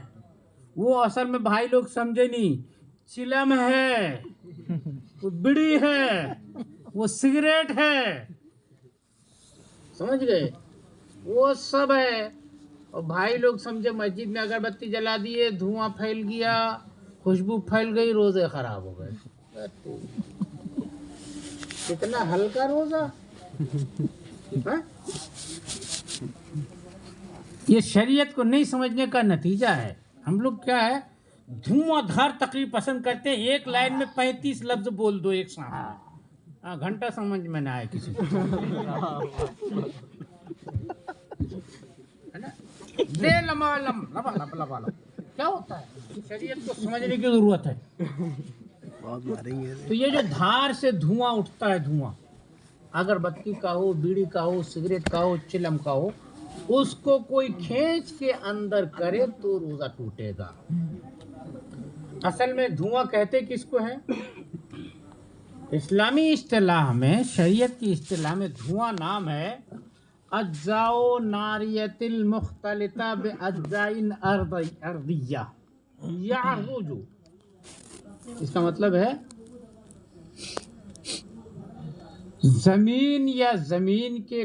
وہ اصل میں بھائی لوگ سمجھے نہیں، چلم ہے، وہ بڑی ہے، وہ سگریٹ ہے، سمجھ گئے، وہ سب ہے۔ اور بھائی لوگ سمجھے مسجد میں اگر بتی جلا دیے، دھواں پھیل گیا، خوشبو پھیل گئی، روزے خراب ہو گئے۔ کتنا ہلکا روزہ، ہاں؟ یہ شریعت کو نہیں سمجھنے کا نتیجہ ہے۔ ہم لوگ کیا ہے، دھواں دھار تقریر پسند کرتے ہیں، ایک لائن میں 35 لفظ بول دو ایک ساتھ، گھنٹہ سمجھ میں نہ آئے کسی کو، ہے نا؟ لے لما لم لبا لب لبا لب، کیا ہوتا ہے؟ شریعت کو سمجھنے کی ضرورت ہے۔ تو یہ جو دھار سے دھواں اٹھتا ہے، دھواں اگر بتی کا ہو، بیڑی کا ہو، سگریٹ کا ہو، چلم کا ہو، اس کو کوئی کھینچ کے اندر کرے تو روزہ ٹوٹے گا۔ اصل میں دھواں کہتے کس کو ہیں؟ اسلامی اصطلاح میں، شریعت کی اصطلاح میں دھواں نام ہے اجزاء ناریۃ المختلطہ باجزاء ارضیہ یعرج۔ اس کا مطلب ہے زمین یا زمین کے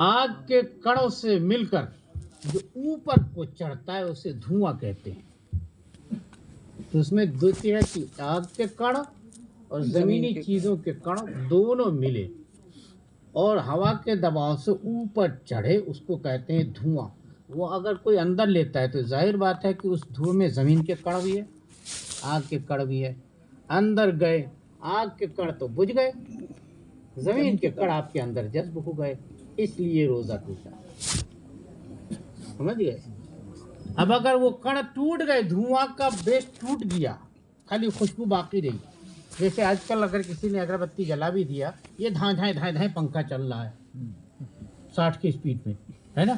آگ کے کڑوں سے مل کر جو اوپر کو چڑھتا ہے اسے دھواں کہتے ہیں۔ تو اس میں دو چیز کی، آگ کے کڑ اور زمینی چیزوں کے کڑ دونوں ملے اور ہوا کے دباؤ سے اوپر چڑھے، اس کو کہتے ہیں دھواں۔ وہ اگر کوئی اندر لیتا ہے تو ظاہر بات ہے کہ اس دھوئیں میں زمین کے کڑ بھی ہے، آگ کے کڑ بھی ہے۔ اندر گئے، آگ کے کڑ تو بجھ گئے، زمین کے کڑ آپ کے اندر جذب ہو گئے، اس لیے روزہ ٹوٹا۔ سمجھ گئے؟ اب اگر وہ کڑ ٹوٹ گئے، دھواں کا بیس ٹوٹ گیا، خالی خوشبو باقی رہی، جیسے آج کل اگر کسی نے اگربتی جلا بھی دیا، یہ دھائیں دھائیں دھائیں دھائیں پنکھا چل رہا ہے 60 کی اسپیڈ میں، ہے نا،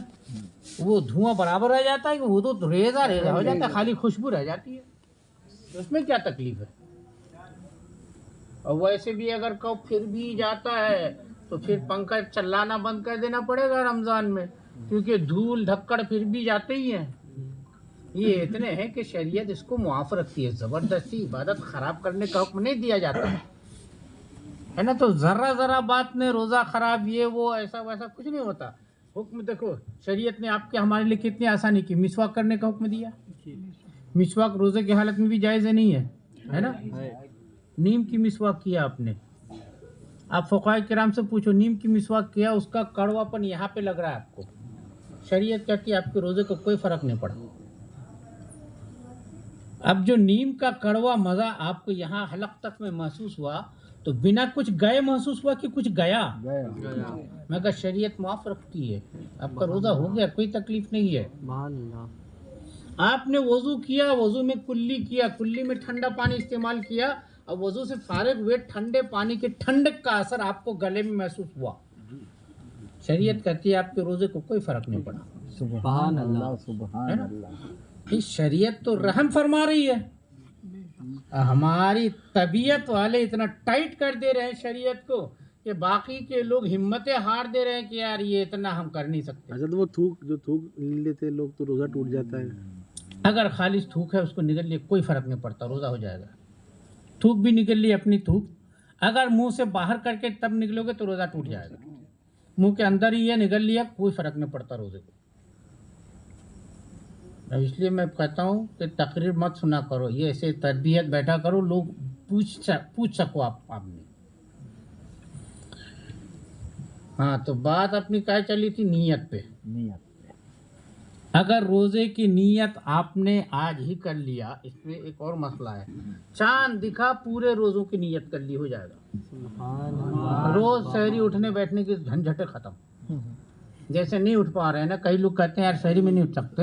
وہ دھواں برابر رہ جاتا ہے کہ وہ تو ریزہ ریزہ ہو جاتا ہے، خالی خوشبو رہ جاتی ہے، تو اس میں کیا تکلیف ہے؟ اور ویسے بھی اگر کو پھر بھی جاتا ہے تو پھر پنکھا چلانا بند کر دینا پڑے گا رمضان میں، کیونکہ دھول دھکڑ پھر بھی جاتے ہی ہیں۔ یہ اتنے ہیں کہ شریعت اس کو معاف رکھتی ہے، زبردستی عبادت خراب کرنے کا حکم نہیں دیا جاتا ہے نا۔ تو ذرا ذرا بات میں روزہ خراب، یہ وہ ایسا ویسا کچھ نہیں ہوتا۔ حکم دیکھو، شریعت نے آپ کے ہمارے لیے کتنی آسانی کی، مسواک کرنے کا حکم دیا۔ مسواک روزے کی حالت میں بھی جائز نہیں ہے نا؟ نیم کی مسواک کیا آپ نے، آپ فقہاء کرام سے پوچھو، نیم کی مسواک کیا، اس کا کڑوا پن یہاں پہ لگ رہا ہے آپ کو، شریعت کہتی ہے آپ کے روزے کو کوئی فرق نہیں پڑا۔ اب جو نیم کا کڑوا مزہ آپ کو یہاں حلق تک میں محسوس ہوا، تو بنا کچھ گئے محسوس ہوا کہ کچھ گیا؟ مگر شریعت معاف رکھتی ہے، آپ کا روزہ ہو گیا، کوئی تکلیف نہیں ہے۔ آپ نے وضو کیا، وضو میں کلی کیا، کلی میں ٹھنڈا پانی استعمال کیا، اب وضو سے فارغ ہوئے، ٹھنڈے پانی کے ٹھنڈک کا اثر آپ کو گلے میں محسوس ہوا، شریعت کہتی ہے آپ کے روزے کو کوئی فرق نہیں پڑا۔ سبحان اللہ، سبحان اللہ۔ یہ شریعت تو رحم فرما رہی ہے، ہماری طبیعت والے اتنا ٹائٹ کر دے رہے ہیں شریعت کو کہ باقی کے لوگ ہمتیں ہار دے رہے ہیں کہ یار یہ اتنا ہم کر نہیں سکتے۔ اچھا، تو وہ تھوک لیتے لوگ تو روزہ ٹوٹ جاتا ہے۔ اگر خالص تھوک ہے اس کو نگل لیے، کوئی فرق نہیں پڑتا، روزہ ہو جائے گا۔ تھوک بھی نگل لی اپنی تھوک، اگر منہ سے باہر کر کے تب نگلو گے تو روزہ ٹوٹ جائے گا۔ منہ کے اندر ہی ہے، نگل لیا، کوئی فرق نہیں پڑتا روزے کو۔ اب اس لیے میں کہتا ہوں کہ تقریر مت سنا کرو، یہ ایسے تربیت بیٹھا کرو، لوگ پوچھ سکو آپ نے۔ ہاں، تو بات اپنی کیا چلی تھی؟ نیت پہ۔ اگر روزے کی نیت آپ نے آج ہی کر لیا، اس میں ایک اور مسئلہ ہے، چاند دکھا پورے روزوں کی نیت کر لی، ہو جائے گا۔ روز سحری اٹھنے بیٹھنے کی جھنجھٹیں ختم۔ جیسے نہیں اٹھ پا رہے ہیں نا، کئی لوگ کہتے ہیں یار سحری میں نہیں اٹھ سکتے،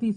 30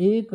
1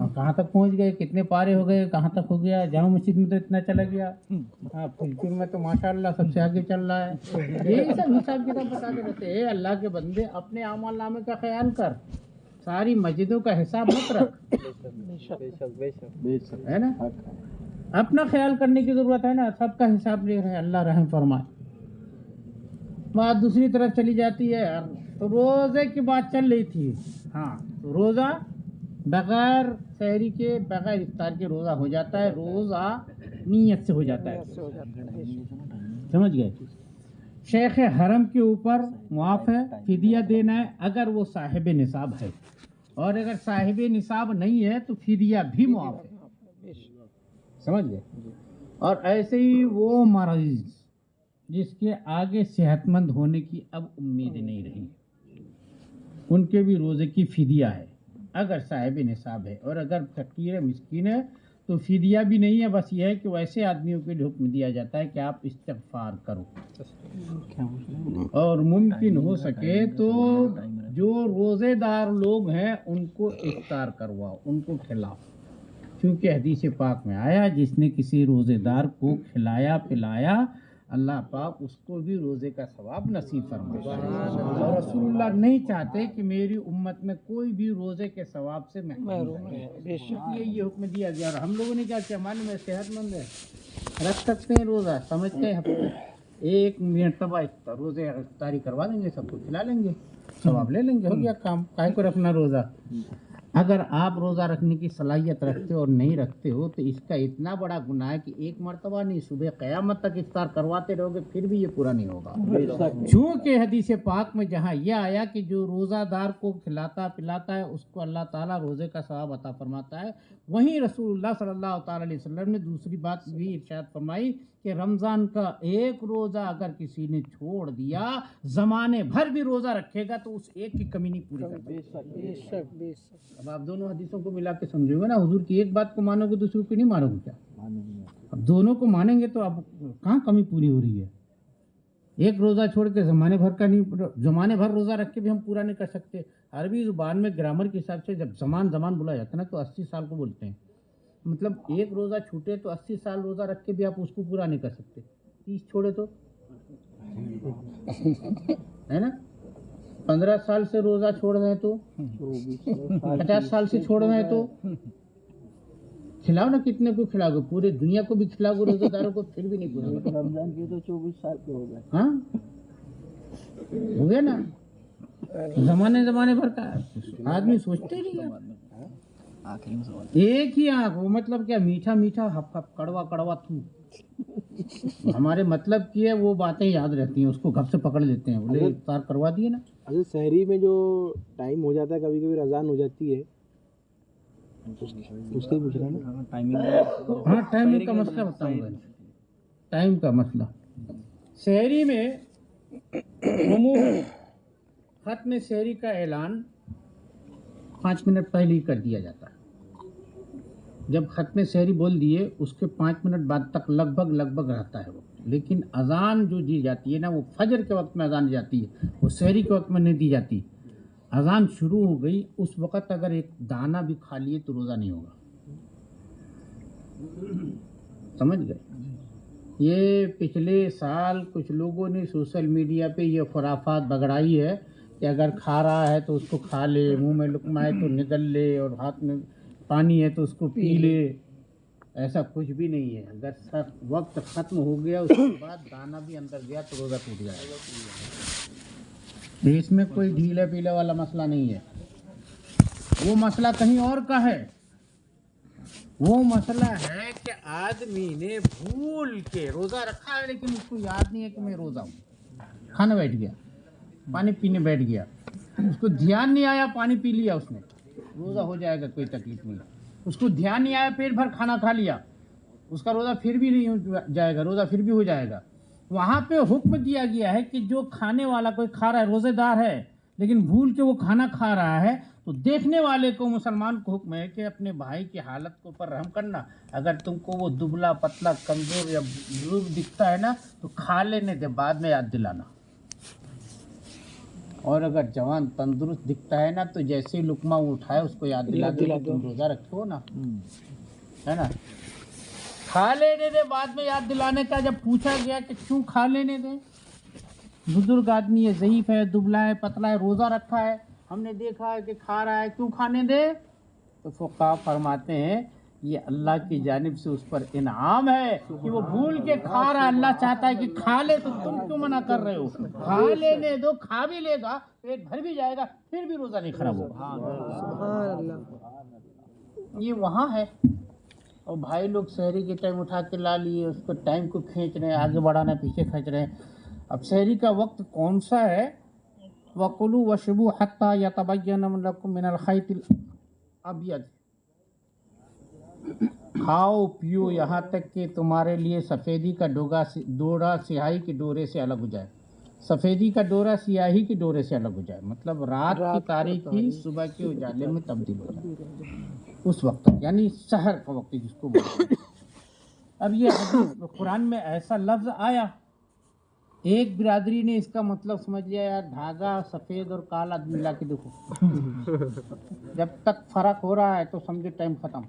اور کہاں تک پہنچ گئے, کتنے پارے ہو گئے, کہاں تک ہو گیا. جامع مسجد میں تو اتنا چلا گیا, ہاں پھلچور میں تو ماشاءاللہ سب سے آگے چل رہا ہے. یہی سب حساب کتاب بتاتے رہتے ہیں. اللہ کے بندے اپنے اعمال نامے کا خیال کر, ساری مسجدوں کا حساب مت رکھ, ہے نا. اپنا خیال کرنے کی ضرورت ہے نا, سب کا حساب لے رہے ہیں, اللہ رحم فرمائے. بات دوسری طرف چلی جاتی ہے. تو روزے کی بات چل رہی تھی. ہاں روزہ بغیر سحری کے, بغیر افطار کے روزہ ہو جاتا ہے. روزہ نیت سے ہو جاتا ہے, سمجھ گئے. شیخ حرم کے اوپر معاف ہے, فدیہ دینا ہے اگر وہ صاحب نصاب ہے, اور اگر صاحب نصاب نہیں ہے تو فدیہ بھی معاف ہے, سمجھ گئے. اور ایسے ہی وہ مریض جس کے آگے صحت مند ہونے کی اب امید نہیں رہی, ان کے بھی روزے کی فدیہ ہے اگر صاحب نصاب ہے. اور اگر فقیر مسکین ہے تو فدیہ بھی نہیں ہے, بس یہ ہے کہ ویسے آدمیوں کے لیے حکم دیا جاتا ہے کہ آپ استغفار کرو, اور ممکن ہو سکے تو جو روزے دار لوگ ہیں ان کو افطار کرواؤ, ان کو کھلاؤ. کیونکہ حدیث پاک میں آیا جس نے کسی روزے دار کو کھلایا پلایا اللہ پاک اس کو بھی روزے کا ثواب نصیب فرمائے. اور رسول اللہ نہیں چاہتے کہ میری امت میں کوئی بھی روزے کے ثواب سے محروم رہے, اس لیے یہ حکم دیا گیا. اور ہم لوگوں نے کیا کیا, معلوم ہے صحت مند ہے, رکھ سکتے ہیں روزہ, سمجھتے ہیں ایک مرتبہ روزے افطاری کروا دیں گے, سب کو کھلا لیں گے, ثواب لے لیں گے, ہو گیا کام. کائے کو رکھنا روزہ. اگر آپ روزہ رکھنے کی صلاحیت رکھتے ہو اور نہیں رکھتے ہو تو اس کا اتنا بڑا گناہ ہے کہ ایک مرتبہ نہیں, صبح قیامت تک افطار کرواتے رہو گے پھر بھی یہ پورا نہیں ہوگا. چونکہ حدیث پاک میں جہاں یہ آیا کہ جو روزہ دار کو کھلاتا پلاتا ہے اس کو اللہ تعالیٰ روزے کا ثواب عطا فرماتا ہے, وہیں رسول اللہ صلی اللہ تعالیٰ علیہ وسلم نے دوسری بات بھی ارشاد فرمائی کہ رمضان کا ایک روزہ اگر کسی نے چھوڑ دیا, زمانے بھر بھی روزہ رکھے گا تو اس ایک کی کمی نہیں پوری کرتا. اب آپ دونوں حدیثوں کو ملا کے سمجھو گے نا, حضور کی ایک بات کو مانو گے دوسروں کی نہیں مانو گے کیا؟ اب دونوں کو مانیں گے تو اب کہاں کمی پوری ہو رہی ہے. ایک روزہ چھوڑ کے زمانے بھر کا نہیں, زمانے بھر روزہ رکھ کے بھی ہم پورا نہیں کر سکتے. عربی زبان میں گرامر کے حساب سے جب زمان بولا جاتا ہے نا تو 80 سال کو بولتے ہیں. مطلب ایک روزہ چھوٹے تو 80 سال روزہ رکھ کے بھی آپ اس کو پورا نہیں کر سکتے. 30 چھوڑے تو ہے نا, 15 سال سے روزہ چھوڑ رہے ہیں تو 50 سال سے چھوڑ رہے ہیں تو کھلاؤ نا, کتنے کو کھلاؤ گے, پورے دنیا کو بھی کھلاؤ گے روزہ داروں کو پھر بھی نہیں پورا ہوگا. رمضان کی تو 24 سال کے ہو گئے. ہاں ہو گیا نا, زمانے بھر کا آدمی سوچتے ہی نہیں ہے. ایک ہی آنکھ, وہ مطلب کیا, میٹھا میٹھا ہپ ہپ کڑوا کڑوا تھو, ہمارے مطلب کی ہے وہ باتیں یاد رہتی ہیں, اس کو گپ سے پکڑ لیتے ہیں, بولے افطار کروا دیے نا. اچھا سحری میں جو ٹائم ہو جاتا ہے کبھی کبھی اذان ہو جاتی ہے, اس سے پوچھ رہا نا. ہاں ٹائم کا مسئلہ بتاؤں گا, ٹائم کا مسئلہ. سحری میں عموماً ختم سحری کا اعلان 5 منٹ پہلے ہی کر دیا جاتا ہے. جب ختم سحری بول دیے اس کے 5 منٹ بعد تک لگ بھگ رہتا ہے وہ. لیکن اذان جو دی جاتی ہے نا وہ فجر کے وقت میں اذان دی جاتی ہے, وہ سحری کے وقت میں نہیں دی جاتی. اذان شروع ہو گئی اس وقت اگر ایک دانہ بھی کھا لیے تو روزہ نہیں ہوگا, سمجھ گئے. یہ پچھلے سال کچھ لوگوں نے سوشل میڈیا پہ یہ خرافات بگڑائی ہے کہ اگر کھا رہا ہے تو اس کو کھا لے, منہ میں لقمہ ہے تو نگل لے, اور ہاتھ میں پانی ہے تو اس کو پی لے. ایسا کچھ بھی نہیں ہے. اگر وقت ختم ہو گیا اس کے بعد دانہ بھی اندر گیا تو روزہ ٹوٹ جائے گا. اس میں کوئی ڈھیلے پیلے والا مسئلہ نہیں ہے, وہ مسئلہ کہیں اور کا ہے. وہ مسئلہ ہے کہ آدمی نے بھول کے روزہ رکھا ہے لیکن اس کو یاد نہیں ہے کہ میں روزہ ہوں, کھانا بیٹھ گیا, پانی پینے بیٹھ گیا, اس کو دھیان نہیں آیا, پانی پی لیا اس نے, روزہ ہو جائے گا, کوئی تکلیف نہیں. اس کو دھیان نہیں آیا, پیٹ بھر کھانا کھا لیا, اس کا روزہ پھر بھی نہیں ہو جائے گا, روزہ پھر بھی ہو جائے گا. وہاں پہ حکم دیا گیا ہے کہ جو کھانے والا کوئی کھا رہا ہے, روزے دار ہے لیکن بھول کے وہ کھانا کھا رہا ہے, تو دیکھنے والے کو, مسلمان کو حکم ہے کہ اپنے بھائی کی حالت کے اوپر رحم کرنا. اگر تم کو وہ دبلا پتلا کمزور یا بزرگ دکھتا ہے نا تو کھا لینے دے, بعد میں یاد دلانا. اور اگر جوان تندرست دکھتا ہے نا تو جیسے ہی لقمہ وہ اٹھائے اس کو یاد دلا دو کہ تم روزہ رکھے ہو نا، ہے نا. کھا لینے دے، بعد میں یاد دلانے کا. جب پوچھا گیا کہ کیوں کھا لینے دیں، بزرگ آدمی ہے، ضعیف ہے، دبلا ہے، پتلا ہے، روزہ رکھا ہے، ہم نے دیکھا ہے کہ کھا رہا ہے، کیوں کھانے دے؟ تو فقہا فرماتے ہیں یہ اللہ کی جانب سے اس پر انعام ہے کہ وہ بھول کے کھا رہا ہے، اللہ چاہتا ہے کہ کھا لے، تو تم کیوں منع کر رہے ہو؟ کھا لینے دو، کھا بھی لے گا، پیٹ بھر بھی جائے گا، پھر بھی روزہ نہیں خراب ہوگا. یہ وہاں ہے. اور بھائی لوگ سحری کے ٹائم اٹھا کے لا لیے، اس کو ٹائم کو کھینچ رہے ہیں، آگے بڑھانا پیچھے کھینچ رہے ہیں. اب سحری کا وقت کون سا ہے؟ وَكُلُوا وَاشْرَبُوا حَتَّى يَتَبَيَّنَ لَكُم مِّنَ الْخَيْطِ الْأَبْيَضِ. کھاؤ پیو یہاں تک کہ تمہارے لیے سفیدی کا ڈورا سیاہی کے ڈورے سے الگ ہو جائے. سفیدی کا ڈورا سیاہی کے ڈورے سے الگ ہو جائے، مطلب رات کی تاریکی صبح کے اجالے میں تبدیل ہو جائے. اس وقت تک، یعنی سحر کا وقت جس کو بولتے ہیں. اب یہ حدیث قرآن میں ایسا لفظ آیا، ایک برادری نے اس کا مطلب سمجھ لیا یار دھاگا سفید اور کالا ملا کے دیکھو، جب تک فرق ہو رہا ہے تو سمجھو ٹائم ختم.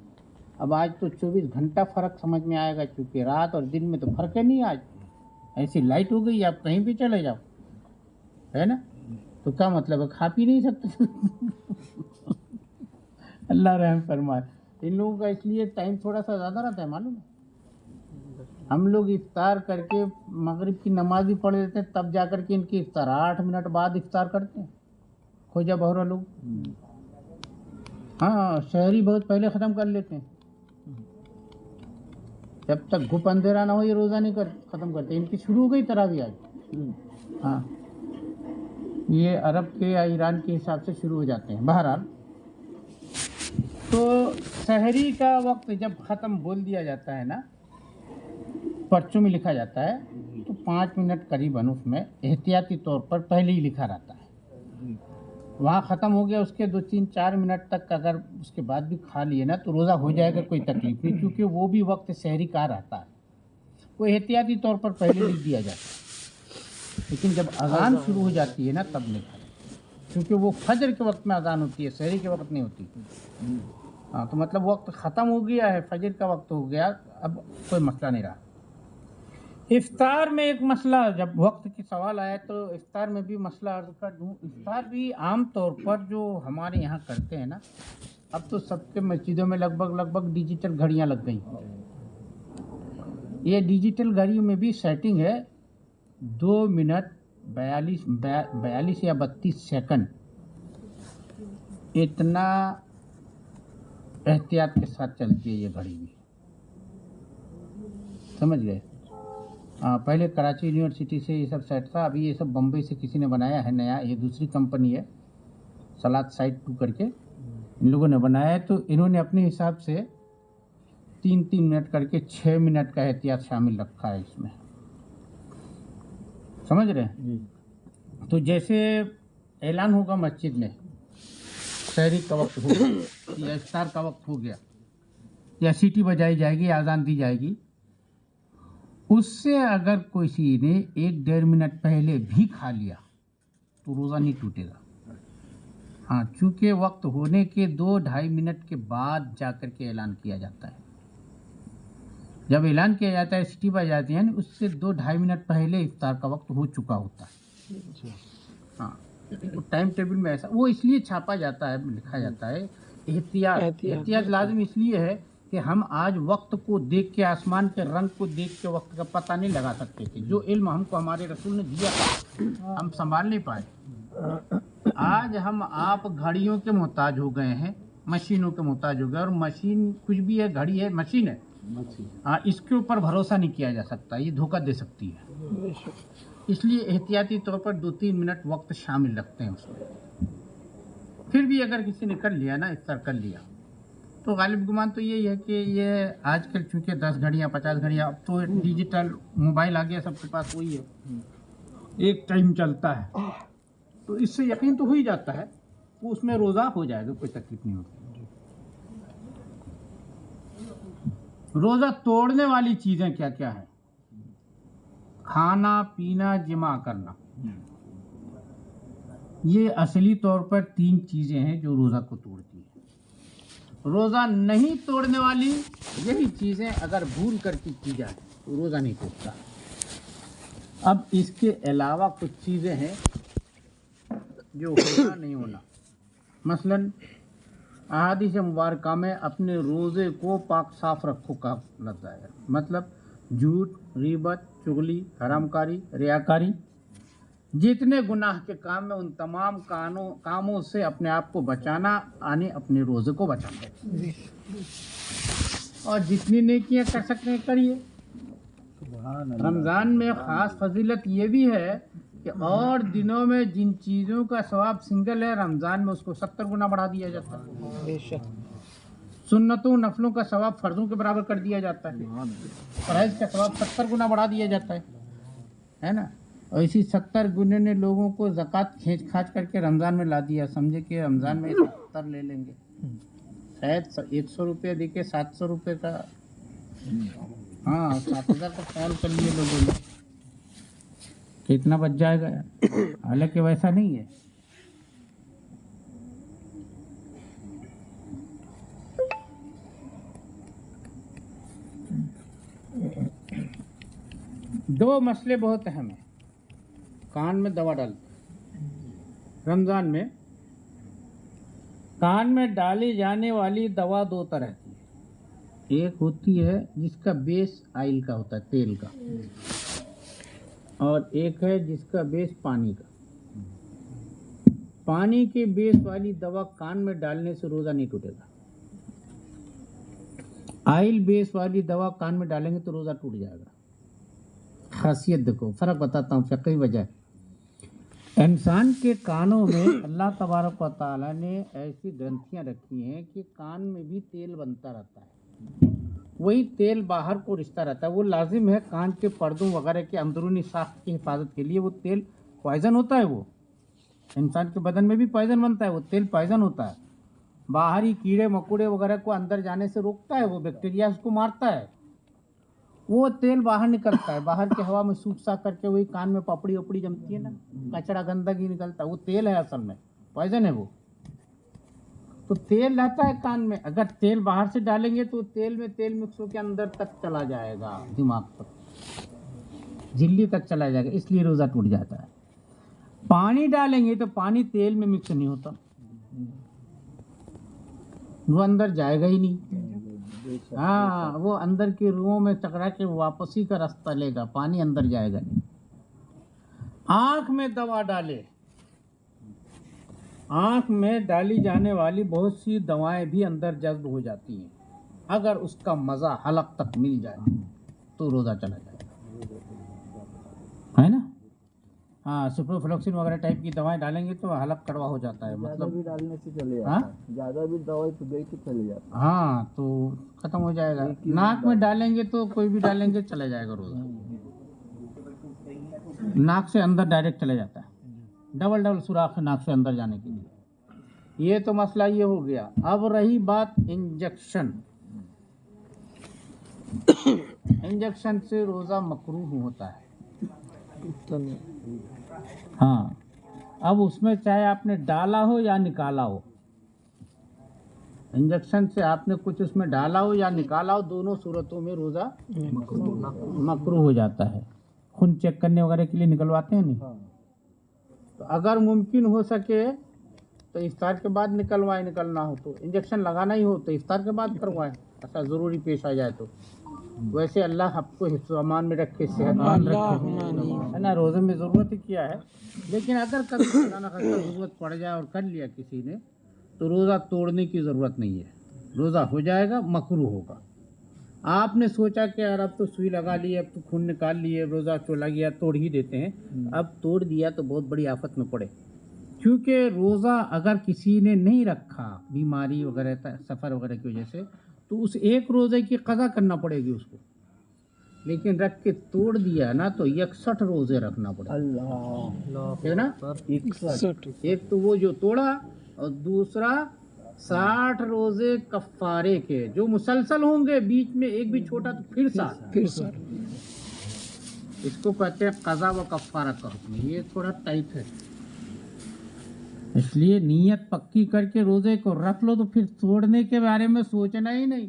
اب آج تو 24 گھنٹہ فرق سمجھ میں آئے گا، چونکہ رات اور دن میں تو فرق ہے نہیں. آج ایسی لائٹ ہو گئی، آپ کہیں بھی چلے جاؤ، ہے نا. تو کیا مطلب ہے، کھا پی نہیں سکتے. اللہ رحم فرمائے. ان لوگوں کا اس لیے ٹائم تھوڑا سا زیادہ رہتا ہے، معلوم ہے. ہم لوگ افطار کر کے مغرب کی نماز بھی پڑھ لیتے ہیں، تب جا کر کے ان کی افطار 8 منٹ بعد افطار کرتے ہیں. کھوجا بہرا لوگ، ہاں شہری بہت پہلے ختم کر لیتے ہیں. جب تک گھپ اندھیرا نہ ہو یہ روزہ نہیں ختم کرتے. ان کی شروع ہو گئی تراویح آج. ہاں یہ عرب کے یا ایران کے حساب سے شروع ہو جاتے ہیں. بہرحال تو سحری کا وقت جب ختم بول دیا جاتا ہے نا، پرچوں میں لکھا جاتا ہے، تو 5 منٹ قریباً اس میں احتیاطی طور پر پہلے ہی لکھا رہتا ہے. وہاں ختم ہو گیا، اس کے 2-3-4 منٹ تک اگر اس کے بعد بھی کھا لیے نا تو روزہ ہو جائے گا، کوئی تکلیف نہیں، کیونکہ وہ بھی وقت سحری کا رہتا ہے. وہ احتیاطی طور پر پہلے لکھ دیا جاتا ہے. لیکن جب اذان شروع ہو جاتی ہے نا تب نہیں کھانا، کیونکہ وہ فجر کے وقت میں اذان ہوتی ہے، سحری کے وقت نہیں ہوتی. ہاں تو مطلب وقت ختم ہو گیا ہے، فجر کا وقت ہو گیا، اب کوئی مسئلہ نہیں رہا. افطار میں ایک مسئلہ، جب وقت کی سوال آیا تو افطار میں بھی مسئلہ عرض کر دوں. افطار بھی عام طور پر جو ہمارے یہاں کرتے ہیں نا، اب تو سب کے مسجدوں میں لگ بھگ ڈیجیٹل گھڑیاں لگ گئی. یہ ڈیجیٹل گھڑیوں میں بھی سیٹنگ ہے 2 منٹ 42 یا 32 سیکنڈ. اتنا احتیاط کے ساتھ چلتی ہے یہ گھڑی بھی، سمجھ گئے. پہلے کراچی یونیورسٹی سے یہ سب سیٹ تھا، ابھی یہ سب بمبئی سے کسی نے بنایا ہے نیا، یہ دوسری کمپنی ہے سلاد سائٹ 2 کر کے ان لوگوں نے بنایا ہے. تو انہوں نے اپنے حساب سے 3 منٹ کر کے 6 منٹ کا احتیاط شامل رکھا ہے اس میں، سمجھ رہے ہیں. تو جیسے اعلان ہوگا مسجد میں سحری کا وقت ہو گیا یا افطار کا وقت ہو گیا، یا سیٹی بجائی جائے گی، اذان دی جائے گی، اس سے اگر کسی نے 1-1.5 منٹ پہلے بھی کھا لیا تو روزہ نہیں ٹوٹے گا. ہاں چونکہ وقت ہونے کے 2-2.5 منٹ کے بعد جا کر کے اعلان کیا جاتا ہے. جب اعلان کیا جاتا ہے سٹی بج جاتی ہے، اس سے 2-2.5 منٹ پہلے افطار کا وقت ہو چکا ہوتا ہے. ہاں ٹائم ٹیبل میں ایسا وہ اس لیے چھاپا جاتا ہے، لکھا جاتا ہے. احتیاط لازم اس لیے ہے کہ ہم آج وقت کو دیکھ کے، آسمان کے رنگ کو دیکھ کے وقت کا پتہ نہیں لگا سکتے تھے. جو علم ہم کو ہمارے رسول نے دیا تھا ہم سنبھال نہیں پائے. آج ہم آپ گھڑیوں کے محتاج ہو گئے ہیں، مشینوں کے محتاج ہو گئے. اور مشین کچھ بھی ہے، گھڑی ہے، مشین ہے، ہاں اس کے اوپر بھروسہ نہیں کیا جا سکتا، یہ دھوکہ دے سکتی ہے. اس لیے احتیاطی طور پر 2-3 منٹ وقت شامل رکھتے ہیں اس میں. پھر بھی اگر کسی نے کر لیا نا، افطار کر لیا، تو غالب گمان تو یہی ہے کہ یہ آج کل چونکہ 10 گھڑیاں 50 گھڑیاں، اب تو ڈیجیٹل موبائل آ گیا سب کے پاس، وہی ہے ایک ٹائم چلتا ہے. تو اس سے یقین تو ہو ہی جاتا ہے وہ اس میں روزہ ہو جائے گا، کوئی تکلیف نہیں ہوگی. روزہ توڑنے والی چیزیں کیا کیا ہیں؟ کھانا پینا، جماع کرنا. یہ اصلی طور پر 3 چیزیں ہیں جو روزہ کو توڑتی ہیں۔ روزہ نہیں توڑنے والی یہی چیزیں اگر بھول کر کی جائے تو روزہ نہیں ٹوٹتا۔ اب اس کے علاوہ کچھ چیزیں ہیں جو ہونا نہیں ہونا، مثلا احادیث مبارکہ میں اپنے روزے کو پاک صاف رکھو کا لفظ آیا، مطلب جھوٹ، غیبت، چغلی، حرام کاری، ریاکاری، جتنے گناہ کے کام ہیں ان تمام کاموں سے اپنے آپ کو بچانا، یعنی اپنے روزے کو بچانا، اور جتنی نیکیاں کر سکتے ہیں کریے۔ رمضان میں خاص فضیلت یہ بھی ہے کہ اور دنوں میں جن چیزوں کا ثواب سنگل ہے، رمضان میں اس کو 70 گنا بڑھا دیا جاتا ہے۔ سنتوں نفلوں کا ثواب فرضوں کے برابر کر دیا جاتا ہے، فرائض کا ثواب 70 گنا بڑھا دیا جاتا ہے نا۔ اور اسی 70 گنے نے لوگوں کو زکوٰۃ کھینچ کھانچ کر کے رمضان میں لا دیا، سمجھے کہ رمضان میں 70 لے لیں گے، شاید 100 روپیہ دے کے 700 روپے کا، ہاں 7000 کا خیال کر لیے لوگوں نے، کتنا بچ جائے گا، حالانکہ ویسا نہیں ہے۔ دو مسئلے بہت اہم ہیں۔ کان میں دوا ڈالتے، رمضان میں کان میں ڈالی جانے والی دوا 2 طرح کی ہے، ایک ہوتی ہے جس کا بیس آئل کا ہوتا ہے، تیل کا، اور ایک ہے جس کا بیس پانی کا۔ پانی کے بیس والی دوا کان میں ڈالنے سے روزہ نہیں ٹوٹے گا، آئل بیس والی دوا کان میں ڈالیں گے تو روزہ ٹوٹ جائے گا۔ خاصیت دیکھو، فرق بتاتا ہوں، فقہی وجہ۔ انسان کے کانوں میں اللہ تبارک و تعالیٰ نے ایسی گرنتھیاں رکھی ہیں کہ کان میں بھی تیل بنتا رہتا ہے، وہی تیل باہر کو رشتہ رہتا ہے، وہ لازم ہے کان کے پردوں وغیرہ کے اندرونی ساخت کی حفاظت کے لیے۔ وہ تیل پوائزن ہوتا ہے، وہ انسان کے بدن میں بھی پوائزن بنتا ہے، وہ تیل پوائزن ہوتا ہے، باہری کیڑے مکوڑے وغیرہ کو اندر جانے سے روکتا ہے، وہ بیکٹیریا اس کو مارتا ہے، وہ تیل باہر نکلتا ہے، باہر کی ہوا میں سوکھ سا کر کے وہی کان میں پپڑی وپڑی جمتی ہے نا، کچڑا گندگی نکلتا ہے، وہ تیل ہے، اصل میں پوائزن ہے وہ۔ تو تیل رہتا ہے کان میں، اگر تیل باہر سے ڈالیں گے تو تیل میں تیل مکس ہو کے اندر تک چلا جائے گا، دماغ تک، جھلی تک چلا جائے گا، اس لیے روزہ ٹوٹ جاتا ہے۔ پانی ڈالیں گے تو پانی تیل میں مکس نہیں ہوتا، وہ اندر جائے گا ہی نہیں، ہاں وہ اندر کی روحوں میں ٹکرا کے واپسی کا راستہ لے گا، پانی اندر جائے گا نہیں۔ آنکھ میں دوا ڈالے، آنکھ میں ڈالی جانے والی بہت سی دوائیں بھی اندر جذب ہو جاتی ہیں، اگر اس کا مزہ حلق تک مل جائے تو روزہ چلا جائے گا، ہے نا۔ ہاں سپروفلوکسین وغیرہ ٹائپ کی دوائیں ڈالیں گے تو حلق کڑوا ہو جاتا ہے، زیادہ مطلب بھی ڈالنے سے چلے ہاں جاتا ہے، زیادہ بھی دوائی تو دے کے چلے جاتا ہاں تو ختم ہو جائے گا۔ ناک میں ڈالیں گے تو کوئی بھی ڈالیں گے چلا جائے گا روزہ، ناک سے اندر ڈائریکٹ چلا جاتا ہے، ڈبل سوراخ ہے ناک سے اندر جانے کے لیے۔ یہ تو مسئلہ یہ ہو گیا۔ اب رہی بات انجیکشن، انجیکشن سے روزہ مکروہ ہوتا ہے، ہاں اب اس میں چاہے آپ نے ڈالا ہو یا نکالا ہو، انجیکشن سے آپ نے کچھ اس میں ڈالا ہو یا نکالا ہو، دونوں صورتوں میں روزہ مکروہ ہو جاتا ہے۔ خون چیک کرنے وغیرہ کے لیے نکلواتے ہیں نہیں، تو اگر ممکن ہو سکے تو افطار کے بعد نکلوائے، نکلنا ہو تو انجیکشن لگانا ہی ہو تو افطار کے بعد کروائے، ایسا ضروری پیش آ جائے تو۔ ویسے اللہ آپ کو حفظ و امان میں رکھے، صحت مند رکھے، ہے نا، روزے میں ضرورت ہی کیا ہے، لیکن اگر کبھی خدا نخواستہ ضرورت پڑ جائے اور کر لیا کسی نے تو روزہ توڑنے کی ضرورت نہیں ہے، روزہ ہو جائے گا، مکروہ ہوگا۔ آپ نے سوچا کہ یار اب تو سوئی لگا لی، اب تو خون نکال لیے، روزہ چلا گیا، توڑ ہی دیتے ہیں، اب توڑ دیا تو بہت بڑی آفت میں پڑے، کیونکہ روزہ اگر کسی نے نہیں رکھا بیماری وغیرہ سفر وغیرہ کی وجہ سے تو اس ایک روزے کی قضا کرنا پڑے گی اس کو، لیکن رکھ کے توڑ دیا نا تو 61 روزے رکھنا پڑے گا، اللہ، ہے نا، 61 ایک تو وہ جو توڑا اور دوسرا 60 روزے کفارے کے جو مسلسل ہوں گے، بیچ میں ایک بھی چھوٹا تو پھر 60، اس کو کہتے ہیں قضا و کفارہ کا حکم، یہ تھوڑا ٹائٹ ہے، اس لیے نیت پکی کر کے روزے کو رکھ لو تو پھر توڑنے کے بارے میں سوچنا ہی نہیں.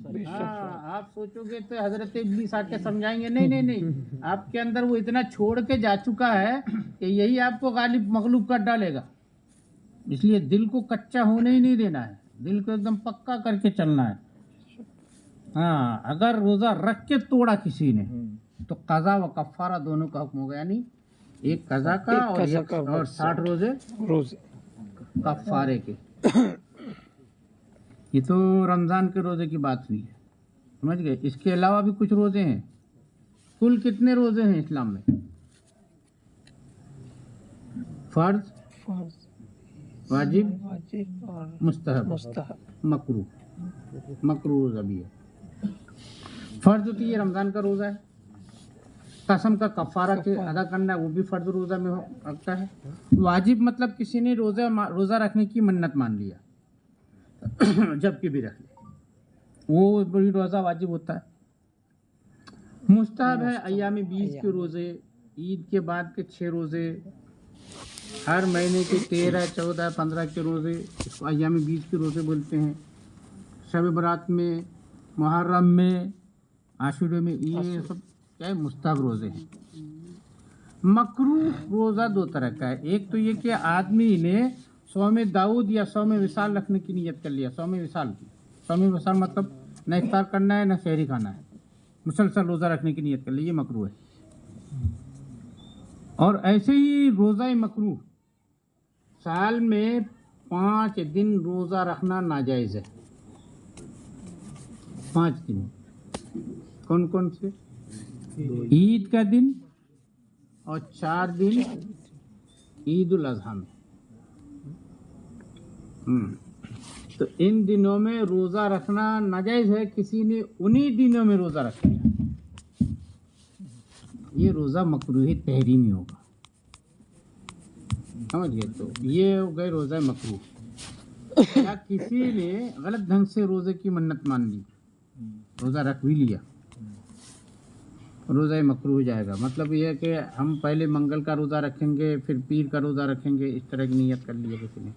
آپ سوچو گے تو حضرت ابلیس آ کے سمجھائیں گے نہیں نہیں نہیں, آپ کے اندر وہ اتنا چھوڑ کے جا چکا ہے کہ یہی آپ کو غالب مغلوب کر ڈالے گا. اس لیے دل کو کچا ہونے ہی نہیں دینا ہے, دل کو ایک دم پکا کر کے چلنا ہے. ہاں, اگر روزہ رکھ کے توڑا کسی نے تو قضا و کفارہ دونوں کا حکم ہو گیا. یعنی ایک قضا کا اور 60 روزے کفارے کے. یہ تو رمضان کے روزے کی بات ہوئی ہے, سمجھ گئے. اس کے علاوہ بھی کچھ روزے ہیں. کل کتنے روزے ہیں اسلام میں؟ فرض, واجب, مستحب, مکروہ روزہ بھی ہے. فرض تو یہ رمضان کا روزہ ہے. قسم کا کفارہ کے ادا کرنا ہے, وہ بھی فرض روزہ میں رکھتا ہے. واجب مطلب کسی نے روزہ رکھنے کی منت مان لیا جب کہ بھی رکھ لے, وہ بڑی روزہ واجب ہوتا ہے. مستحب ہے ایام 20 کے روزے, عید کے بعد کے 6 روزے, ہر مہینے کے 13, 14, 15 کے روزے, اس کو ایام 20 کے روزے بولتے ہیں. شب برات میں, محرم میں, عاشورے میں, یہ سب کیا ہے مستحب روزے ہیں. مکروہ روزہ 2 طرح کا ہے. ایک تو یہ کہ آدمی نے صوم داؤد یا صوم وصال رکھنے کی نیت کر لیا. صوم وصال مطلب نہ افطار کرنا ہے نہ سحری کھانا ہے, مسلسل روزہ رکھنے کی نیت کر لی, یہ مکروہ ہے. اور ایسے ہی روزہ مکروہ, سال میں 5 دن روزہ رکھنا ناجائز ہے. 5 دن کون کون سے؟ عید کا دن اور 4 دن عید الاضحیٰ میں. تو ان دنوں میں روزہ رکھنا ناجائز ہے. کسی نے انہی دنوں میں روزہ رکھ لیا, یہ روزہ مکروہ تحریمی ہوگا, سمجھ گئے. تو یہ ہو گئے روزہ مکروہ. یا کسی نے غلط ڈھنگ سے روزے کی منت مان لی, روزہ رکھ بھی لیا, روزہ مکروہ ہو جائے گا. مطلب یہ ہے کہ ہم پہلے منگل کا روزہ رکھیں گے پھر پیر کا روزہ رکھیں گے, اس طرح کی نیت کر لیا کسی نے,